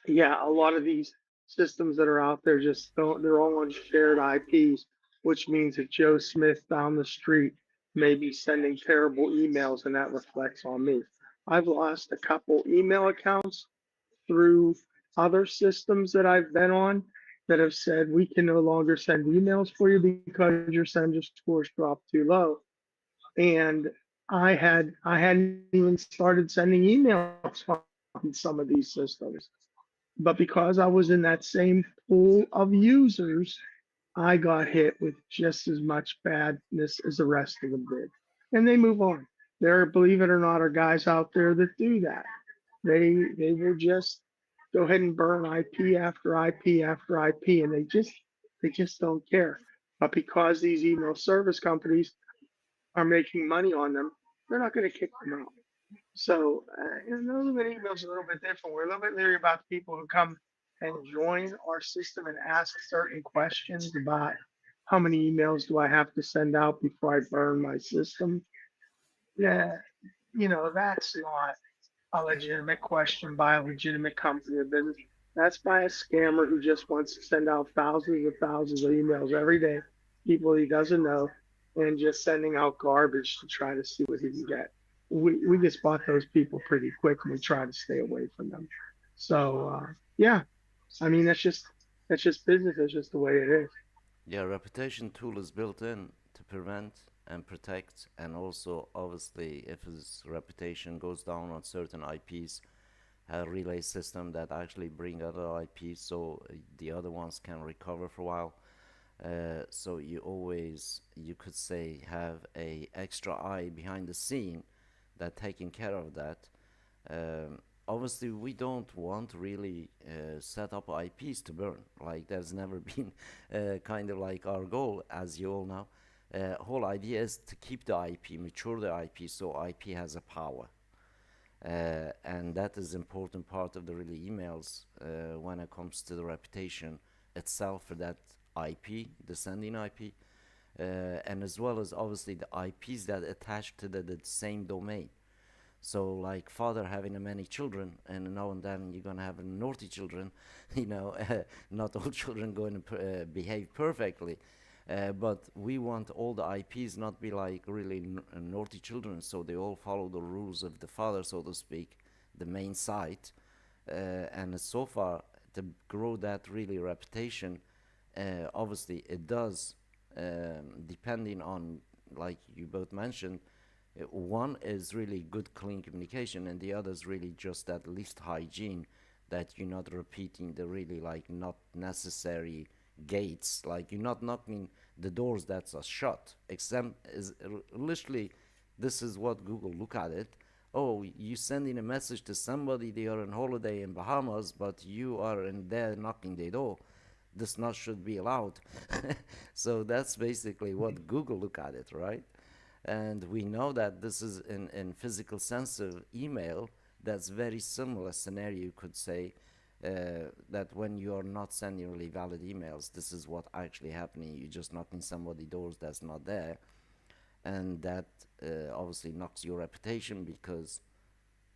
Speaker 4: Yeah, a lot of these systems that are out there they're all on shared IPs, which means that Joe Smith down the street may be sending terrible emails, and that reflects on me. I've lost a couple email accounts through other systems that I've been on that have said we can no longer send emails for you because your sender scores dropped too low. And I hadn't even started sending emails on some of these systems. But because I was in that same pool of users, I got hit with just as much badness as the rest of them did. And they move on. There, believe it or not, are guys out there that do that. They will just go ahead and burn IP after IP after IP, and they just don't care. But because these email service companies are making money on them, they're not going to kick them out. So, no limit email is a little bit different. We're a little bit leery about the people who come and join our system and ask certain questions about how many emails do I have to send out before I burn my system. Yeah, that's not a legitimate question by a legitimate company or business. That's by a scammer who just wants to send out thousands and thousands of emails every day, people he doesn't know, and just sending out garbage to try to see what he can get. We just spot those people pretty quick and we try to stay away from them. So yeah, I mean that's just business. That's just the way it is.
Speaker 2: Yeah, reputation tool is built in to prevent and protect, and also obviously if his reputation goes down on certain IPs, a relay system that actually bring other IPs so the other ones can recover for a while. So you always, you could say, have a extra eye behind the scene that taking care of that. Obviously, we don't want really set up IPs to burn. Like there's never been kind of like our goal, as you all know. Whole idea is to keep the IP, mature the IP, so IP has a power. And that is important part of the really emails when it comes to the reputation itself for that IP, the sending IP, and as well as obviously the IPs that attach to the same domain. So like father having a many children, and now and then you're gonna have naughty children, not all children going to behave perfectly. But we want all the IPs not be like really naughty children, so they all follow the rules of the father, so to speak, the main site. And so far, to grow that really reputation, obviously it does, depending on, like you both mentioned, one is really good clean communication, and the other is really just that least hygiene, that you're not repeating the really like not necessary gates, like you're not knocking the doors that's a shut, except is literally, this is what Google look at it. Oh, you sending a message to somebody, they are on holiday in Bahamas, but you are in there knocking the door. This not should be allowed. So that's basically what Google look at it, right? And we know that this is in physical sense of email, that's very similar scenario, you could say, that when you are not sending really valid emails, this is what actually happening. You're just knocking somebody doors that's not there, and that obviously knocks your reputation, because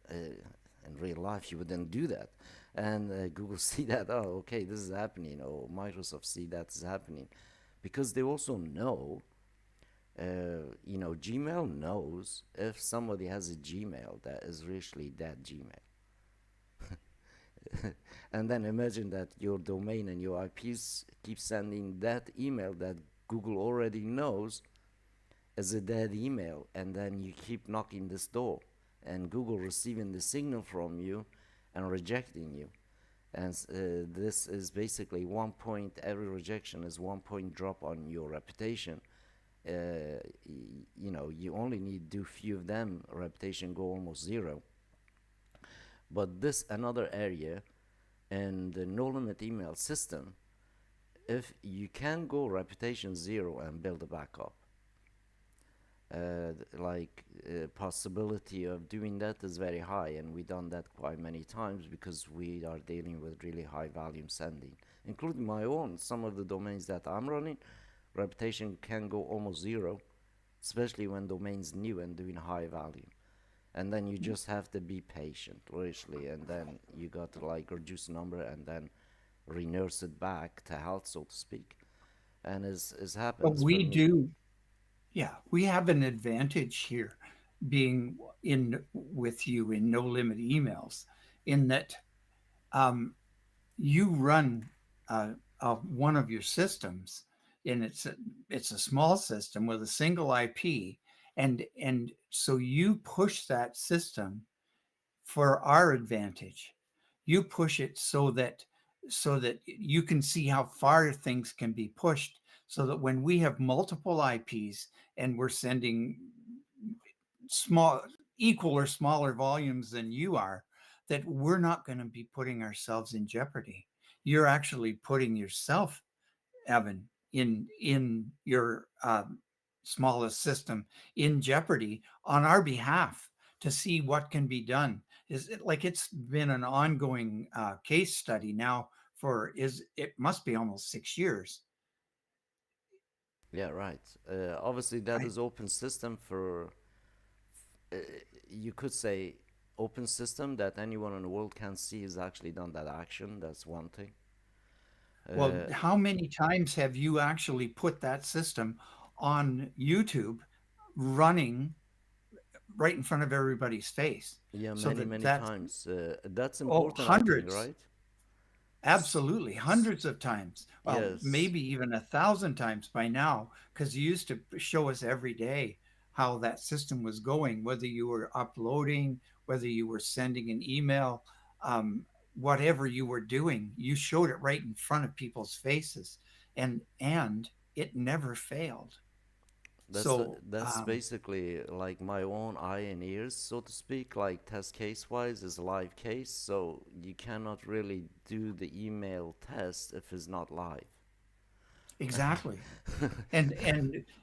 Speaker 2: in real life you wouldn't do that. And Google see that, oh, okay, this is happening, or Microsoft see that is happening, because they also know, Gmail knows if somebody has a Gmail that is really that Gmail. And then imagine that your domain and your IPs keep sending that email that Google already knows as a dead email, and then you keep knocking this door, and Google receiving the signal from you and rejecting you. And this is basically 1 point, every rejection is 1 point drop on your reputation. You only need do few of them, reputation go almost zero. But this another area in the no limit email system, if you can go reputation zero and build a backup, possibility of doing that is very high, and we done that quite many times because we are dealing with really high volume sending, including my own. Some of the domains that I'm running, reputation can go almost zero, especially when domains new and doing high volume. And then you just have to be patient, literally, and then you got to like reduce number and then re-nurse it back to health, so to speak. And as
Speaker 3: But
Speaker 2: happens for
Speaker 3: we
Speaker 2: me.
Speaker 3: do, yeah, we have an advantage here being in with you in no limit emails, in that um, you run one of your systems, and it's a small system with a single IP, and so you push that system for our advantage. You push it so that you can see how far things can be pushed, so that when we have multiple IPs and we're sending small, equal or smaller volumes than you are, that we're not going to be putting ourselves in jeopardy. You're actually putting yourself, Evan, in your smallest system in jeopardy on our behalf to see what can be done. Is it like it's been an ongoing case study now for is it must be almost 6 years.
Speaker 2: Yeah, right. Obviously, that
Speaker 3: I
Speaker 2: is open system for, uh, you could say, open system that anyone in the world can see is actually done that action. That's one thing.
Speaker 3: Well,
Speaker 2: Uh,
Speaker 3: how many times have you actually put that system on YouTube running right in front of everybody's face?
Speaker 2: yeah,
Speaker 3: So
Speaker 2: many,
Speaker 3: that
Speaker 2: many
Speaker 3: that's
Speaker 2: times. That's
Speaker 3: oh,
Speaker 2: important, I think,
Speaker 3: hundreds.
Speaker 2: right? S-
Speaker 3: Absolutely,
Speaker 2: s-
Speaker 3: hundreds of times. Well,
Speaker 2: yes.
Speaker 3: maybe even 1,000 times by now, because you used to show us every day how that system was going, whether you were uploading, whether you were sending an email, um, whatever you were doing, you showed it right in front of people's faces, and it never failed. So,
Speaker 2: That's basically like my own eye and ears, so to speak. Like test case wise is a live case, so you cannot really do the email test if it's not live.
Speaker 3: exactly.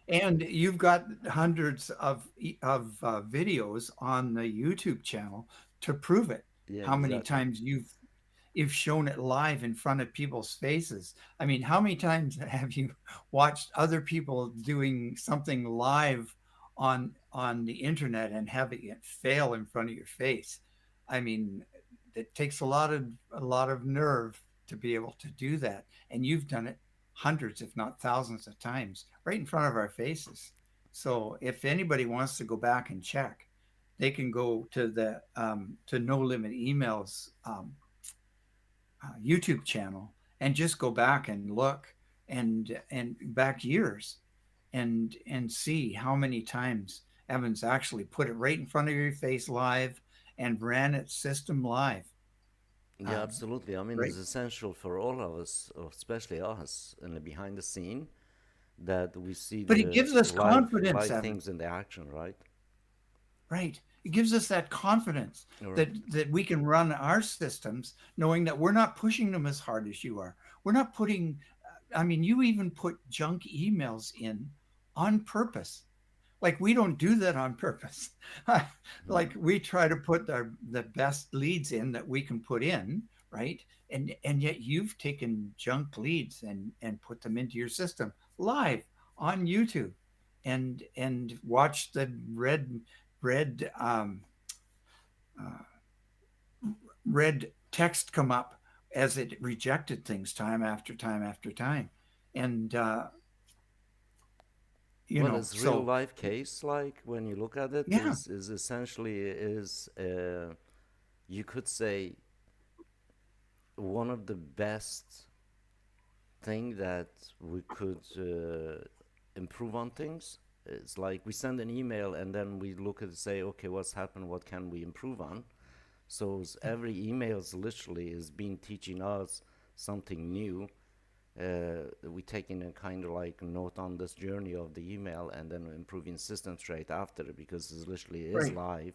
Speaker 3: And you've got hundreds of videos on the YouTube channel to prove it.
Speaker 2: Yeah,
Speaker 3: How many
Speaker 2: exactly.
Speaker 3: times you've shown it live in front of people's faces? I mean, how many times have you watched other people doing something live on the internet and having it fail in front of your face? I mean, it takes a lot of nerve to be able to do that, and you've done it hundreds, if not thousands of times, right in front of our faces. So if anybody wants to go back and check, they can go to the to No Limit Emails YouTube channel and just go back and look and back years and see how many times Evans actually put it right in front of your face live and ran its system live.
Speaker 2: Yeah,
Speaker 3: Um,
Speaker 2: absolutely. I mean,
Speaker 3: right,
Speaker 2: it's essential for all of us, or especially us, in the behind the scene, that we see
Speaker 3: but it
Speaker 2: the
Speaker 3: gives us confidence,
Speaker 2: live
Speaker 3: Evan.
Speaker 2: things in the action, right?
Speaker 3: Right. It gives us that confidence
Speaker 2: Or
Speaker 3: that we can run our systems knowing that we're not pushing them as hard as you are. We're not putting, I mean, you even put junk emails in on purpose. Like we don't do that on purpose.
Speaker 2: Mhm.
Speaker 3: Like we try to put the best leads in that we can put in, right? And yet you've taken junk leads and put them into your system live on YouTube and watch the red uh, red text come up as it rejected things time after time after time. And
Speaker 2: Well, it's real
Speaker 3: so
Speaker 2: life case, like when you look at it,
Speaker 3: yeah,
Speaker 2: is essentially is you could say one of the best thing that we could improve on things. It's like we send an email and then we look at it, say, okay, what's happened? What can we improve on? So every email is literally is been teaching us something new. We taking a kind of like note on this journey of the email and then improving system straight after it because it literally is
Speaker 3: right.
Speaker 2: live.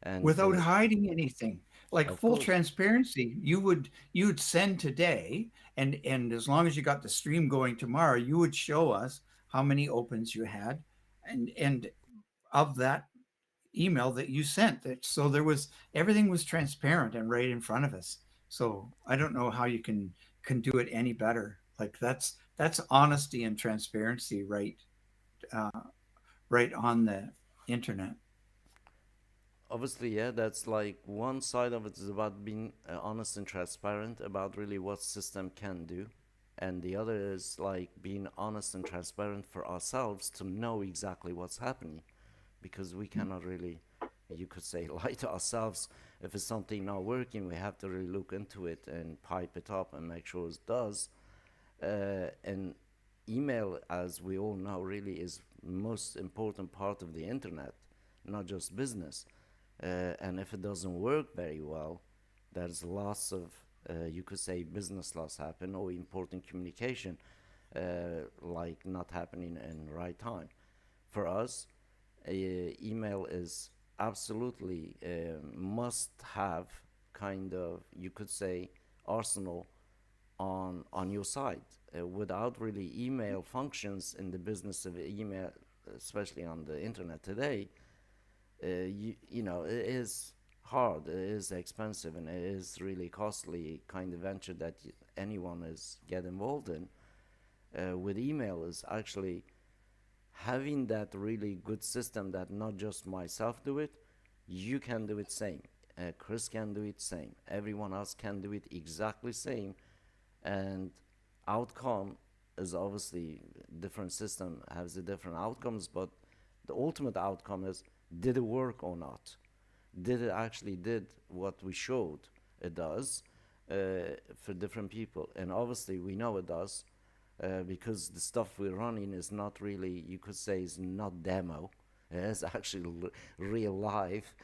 Speaker 2: And
Speaker 3: Without hiding anything, like
Speaker 2: of
Speaker 3: full
Speaker 2: course,
Speaker 3: transparency, you'd send today, and as long as you got the stream going tomorrow, you would show us how many opens you had, and of that email that you sent. That so there was everything was transparent and right in front of us. So I don't know how you can do it any better. Like that's honesty and transparency, uh, right on the internet.
Speaker 2: obviously, yeah, that's like one side of it is about being honest and transparent about really what system can do. And the other is like being honest and transparent for ourselves to know exactly what's happening because we cannot really, you could say, lie to ourselves. If it's something not working, we have to really look into it and pipe it up and make sure it does. And email, as we all know, really is most important part of the internet, not just business. And if it doesn't work very well, there's loss of, you could say, business loss happen or important communication, like not happening in the right time. For us, email is absolutely must have kind of, you could say, arsenal on your side. Without really email functions in the business of email, especially on the internet today, you know, it is hard, it is expensive, and it is really costly kind of venture that anyone is get involved in. With email is actually having that really good system that not just myself do it, you can do it same. Chris can do it same. Everyone else can do it exactly same, and outcome is obviously different system has the different outcomes, but the ultimate outcome is did it work or not? Did it actually did what we showed it does for different people? And obviously we know it does because the stuff we're running is not really, you could say, is not demo. It's actually real life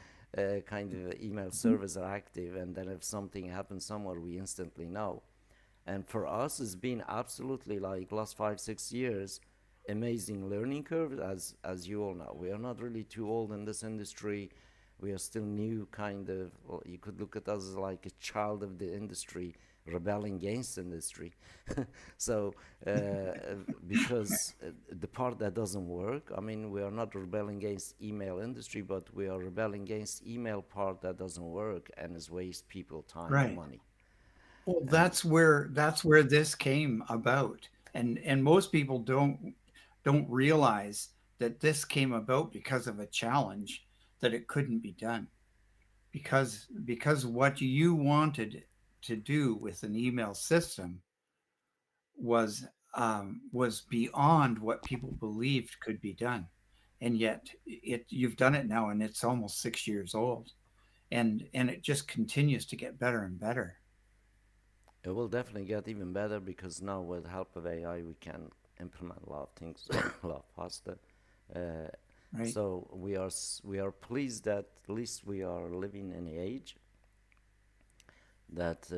Speaker 2: kind of email servers are active, and then if something happens somewhere, we instantly know. And for us, it's been absolutely like last 5 6 years, amazing learning curve. As you all know, we are not really too old in this industry. We are still new, kind of. Well, you could look at us as like a child of the industry, rebelling against industry. So, because the part that doesn't work, I mean, we are not rebelling against email industry, but we are rebelling against email part that doesn't work and is waste people time and
Speaker 3: Right.
Speaker 2: money.
Speaker 3: Well,
Speaker 2: And
Speaker 3: that's where this came about, and most people don't realize that this came about because of a challenge that it couldn't be done because what you wanted to do with an email system was was beyond what people believed could be done, and yet it you've done it now, and it's almost 6 years old, and it just continues to get better and better.
Speaker 2: it will definitely get even better because now with help of AI we can implement a lot of things a lot faster. Uh,
Speaker 3: Right?
Speaker 2: so we are pleased that at least we are living in an age that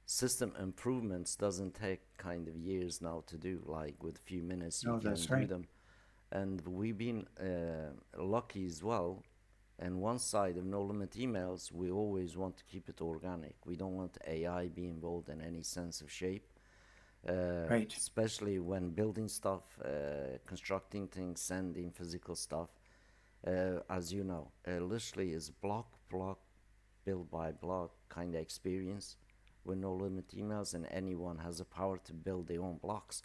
Speaker 2: system improvements doesn't take kind of years now to do. Like with few minutes you
Speaker 3: No,
Speaker 2: can
Speaker 3: that's
Speaker 2: do
Speaker 3: right.
Speaker 2: them, and we've been lucky as well. And one side of no limit emails, we always want to keep it organic. We don't want AI be involved in any sense of shape,
Speaker 3: Right.
Speaker 2: especially when building stuff, constructing things, sending physical stuff. As you know, literally is block, build by block kind of experience with no limit emails, and anyone has the power to build their own blocks.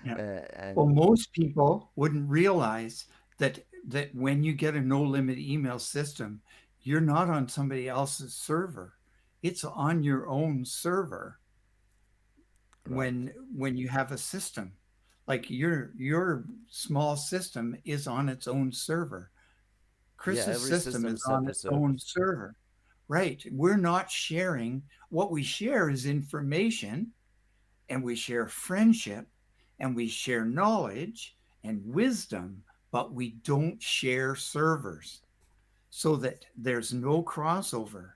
Speaker 3: Yeah. Well,
Speaker 2: And
Speaker 3: most people wouldn't realize that when you get a no limit email system, you're not on somebody else's server. It's on your own server
Speaker 2: right,
Speaker 3: when you have a system. Like your small system is on its own server.
Speaker 2: yeah,
Speaker 3: Chris's
Speaker 2: every
Speaker 3: system
Speaker 2: system
Speaker 3: is
Speaker 2: is
Speaker 3: on
Speaker 2: separate
Speaker 3: its own
Speaker 2: servers.
Speaker 3: server. Right. We're not sharing. What we share is information, and we share friendship, and we share knowledge and wisdom, but we don't share servers, so that there's no crossover.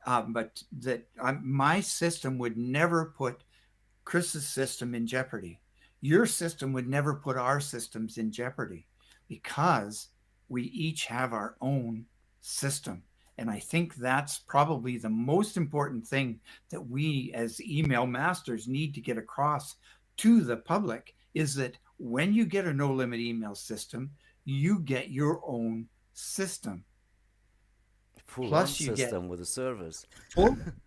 Speaker 3: But that my system would never put Chris's system in jeopardy. Your system would never put our systems in jeopardy because we each have our own system. And I think that's probably the most important thing that we as email masters need to get across to the public is that when you get a no limit email system, you get your own system.
Speaker 2: Full on
Speaker 3: Plus, you get
Speaker 2: system with the servers.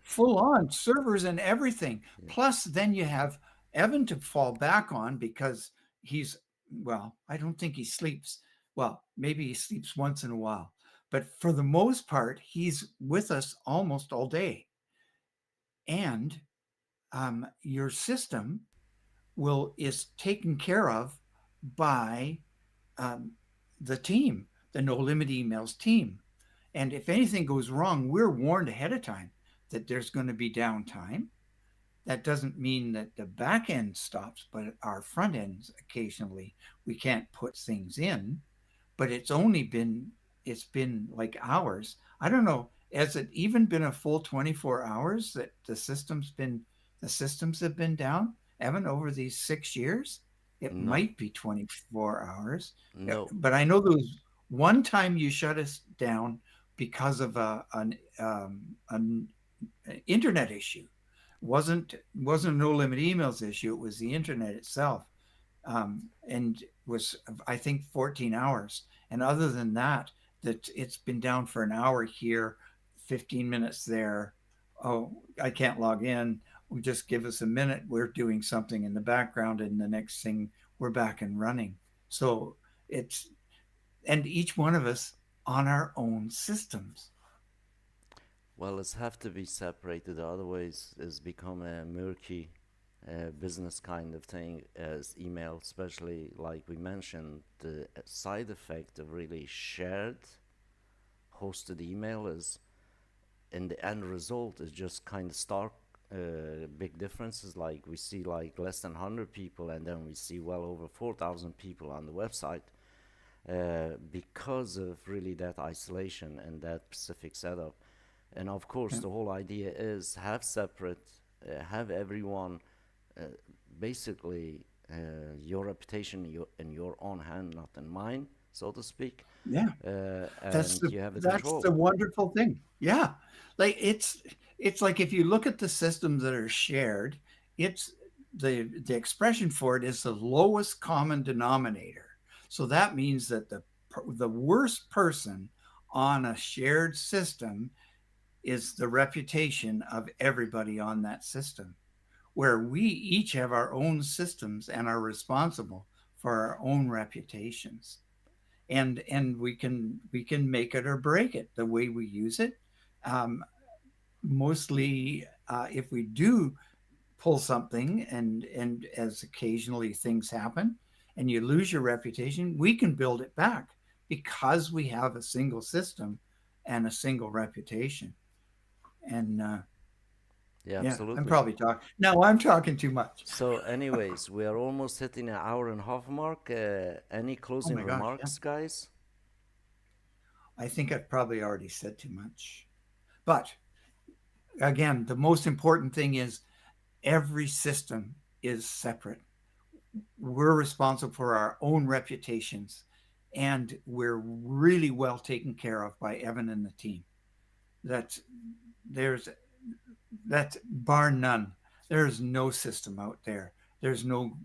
Speaker 3: full on servers and everything.
Speaker 2: Yeah.
Speaker 3: Plus, then you have Evan to fall back on because he's well, I don't think he sleeps. Well, maybe he sleeps once in a while, but for the most part, he's with us almost all day. And your system will is taken care of by um, the team, the No Limit Emails team. And if anything goes wrong, we're warned ahead of time that there's going to be downtime. That doesn't mean that the back end stops, but our front ends occasionally we can't put things in. But it's been like hours. I don't know. Has it even been a full 24 hours that the systems have been down? Evan, over these 6 years, it
Speaker 2: No,
Speaker 3: might be 24 hours.
Speaker 2: no,
Speaker 3: But I know there was one time you shut us down because of an internet issue. Wasn't a no limit emails issue. It was the internet itself. And was I think 14 hours. And other than that, that it's been down for an hour here, 15 minutes there. Oh, I can't log in. Just give us a minute. We're doing something in the background, and the next thing we're back and running. So it's, and each one of us on our own systems.
Speaker 2: Well, it's have to be separated, otherwise it's become a murky business kind of thing as email, especially like we mentioned, the side effect of really shared hosted email is in the end result is just kind of stark big differences. Like we see like less than 100 people, and then we see well over 4,000 people on the website because of really that isolation and that specific setup. And of course,
Speaker 3: Yeah.
Speaker 2: the whole idea is have separate, have everyone uh, basically your reputation in your own hand, not in mine, so to speak,
Speaker 3: Yeah.
Speaker 2: and you have the
Speaker 3: That's
Speaker 2: control.
Speaker 3: the wonderful thing. Yeah. Like it's like if you look at the systems that are shared, it's the expression for it is the lowest common denominator. So that means that the worst person on a shared system is the reputation of everybody on that system, where we each have our own systems and are responsible for our own reputations. And we can make it or break it the way we use it. um, Mostly, if we do pull something, and as occasionally things happen and you lose your reputation, we can build it back because we have a single system and a single reputation. And
Speaker 2: Yeah,
Speaker 3: yeah, I'm
Speaker 2: absolutely.
Speaker 3: probably talking now. I'm talking too much.
Speaker 2: So, anyways, we are almost hitting an hour and a half mark. Any
Speaker 3: Oh
Speaker 2: closing
Speaker 3: my gosh, yeah.
Speaker 2: remarks, guys?
Speaker 3: I think I've probably already said too much. But again, the most important thing is every system is separate. We're responsible for our own reputations, and we're really well taken care of by Evan and the team. That there's that bar none. There's no system out there. There's no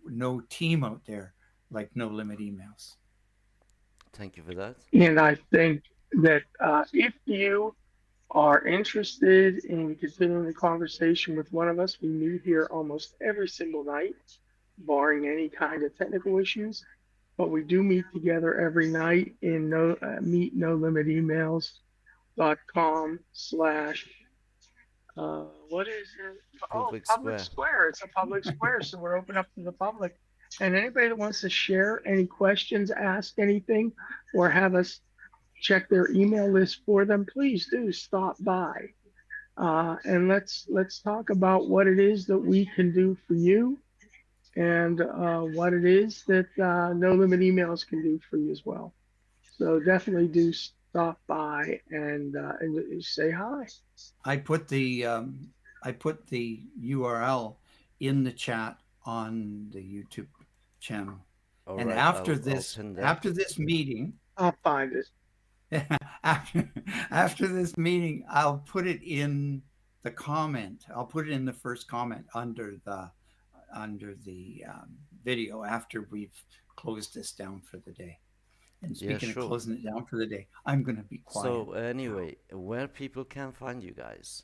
Speaker 3: team out there like No Limit Emails.
Speaker 2: Thank you for that.
Speaker 4: And I think that if you are interested in continuing the conversation with one of us, we meet here almost every single night, barring any kind of technical issues. But we do meet together every night in meet no limit emails.com slash what is it? Oh,
Speaker 2: Public
Speaker 4: public
Speaker 2: Square.
Speaker 4: square. It's a public square, so we're open up to the public. And anybody that wants to share any questions, ask anything, or have us check their email list for them, please do stop by. And let's talk about what it is that we can do for you, and what it is that No Limit Emails can do for you as well. So definitely do stop by and say hi.
Speaker 3: I put the URL in the chat on the YouTube channel.
Speaker 2: All
Speaker 3: And
Speaker 2: right, I'll pin that.
Speaker 3: after this meeting,
Speaker 4: I'll find it.
Speaker 3: after this meeting, I'll put it in the comment. I'll put it in the first comment under the video after we've closed this down for the day. And
Speaker 2: Yeah,
Speaker 3: speaking of
Speaker 2: sure.
Speaker 3: closing it down for the day, I'm going to be quiet.
Speaker 2: So, anyway, where people can find you guys?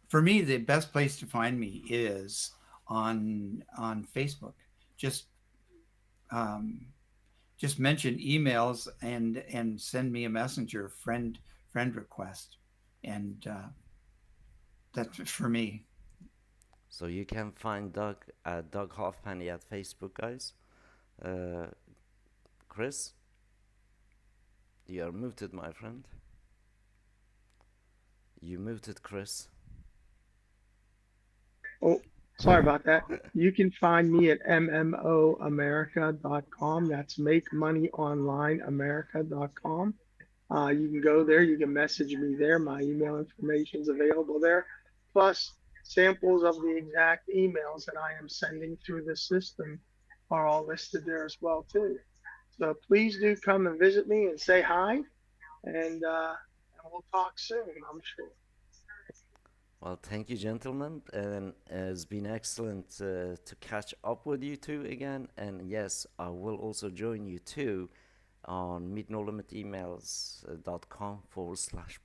Speaker 3: For me, the best place to find me is on Facebook. Just um, just mention emails and send me a messenger friend request, and that's for me.
Speaker 2: So you can find Doug at Doug Halfpenny at Facebook, guys. Uh, Chris, you are muted, my friend. You muted, Chris.
Speaker 4: Oh, sorry about that. You can find me at mmoamerica.com. That's makemoneyonlineamerica.com. You can go there. You can message me there. My email information is available there. Plus, samples of the exact emails that I am sending through the system are all listed there as well too. So please do come and visit me and say hi, and we'll talk soon, I'm sure.
Speaker 2: Well, thank you, gentlemen, and it's been excellent to catch up with you two again. And yes, I will also join you too on meetnolimitemails.com/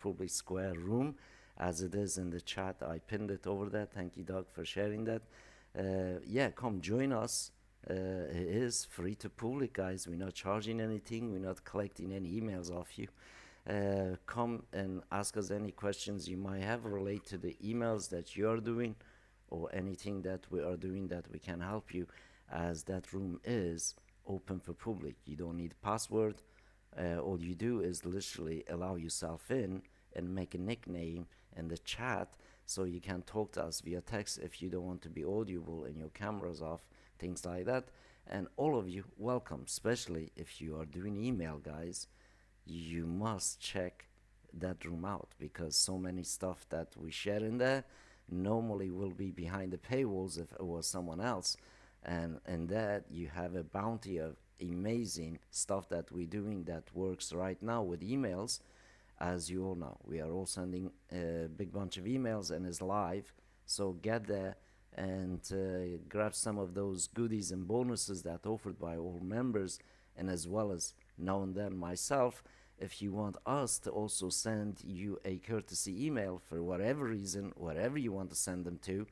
Speaker 2: public square room, as it is in the chat. I pinned it over there. Thank you, Doug, for sharing that. Yeah, come join us. It is free to public, guys. We're not charging anything. We're not collecting any emails off you. Come and ask us any questions you might have relate to the emails that you're doing, or anything that we are doing that we can help you, as that room is open for public. You don't need password. All you do is literally allow yourself in and make a nickname in the chat, so you can talk to us via text if you don't want to be audible and your camera's off, things like that. And all of you, welcome, especially if you are doing email, guys. You must check that room out, because so many stuff that we share in there normally will be behind the paywalls if it was someone else. And in that you have a bounty of amazing stuff that we're doing that works right now with emails. As you all know, we are all sending a big bunch of emails and is live, so get there and grab some of those goodies and bonuses that offered by all members, and as well as now and then myself. If you want us to also send you a courtesy email for whatever reason, whatever you want to send them to,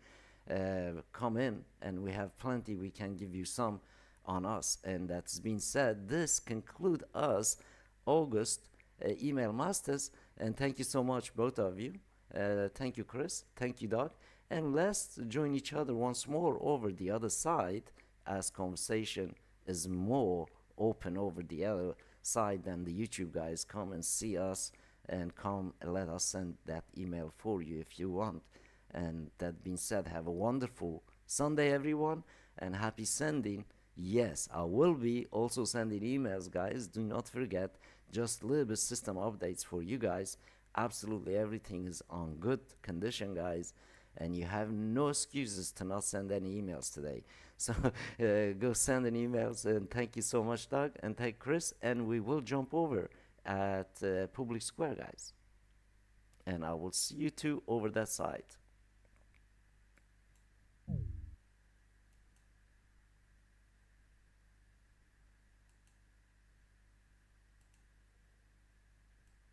Speaker 2: come in, and we have plenty. We can give you some on us. And that's been said, this conclude us August email masters, and thank you so much, both of you. Thank you, Chris. Thank you, Doug. And let's join each other once more over the other side, as conversation is more open over the other side than the YouTube guys. Come and see us, and come and let us send that email for you if you want. And that being said, have a wonderful Sunday, everyone, and happy sending. Yes, I will be also sending emails, guys. Do not forget, just a little bit system updates for you guys. Absolutely everything is on good condition, guys, and you have no excuses to not send any emails today. So go send an emails, and thank you so much, Doug, and thank Chris, and we will jump over at Public Square, guys, and I will see you two over that side.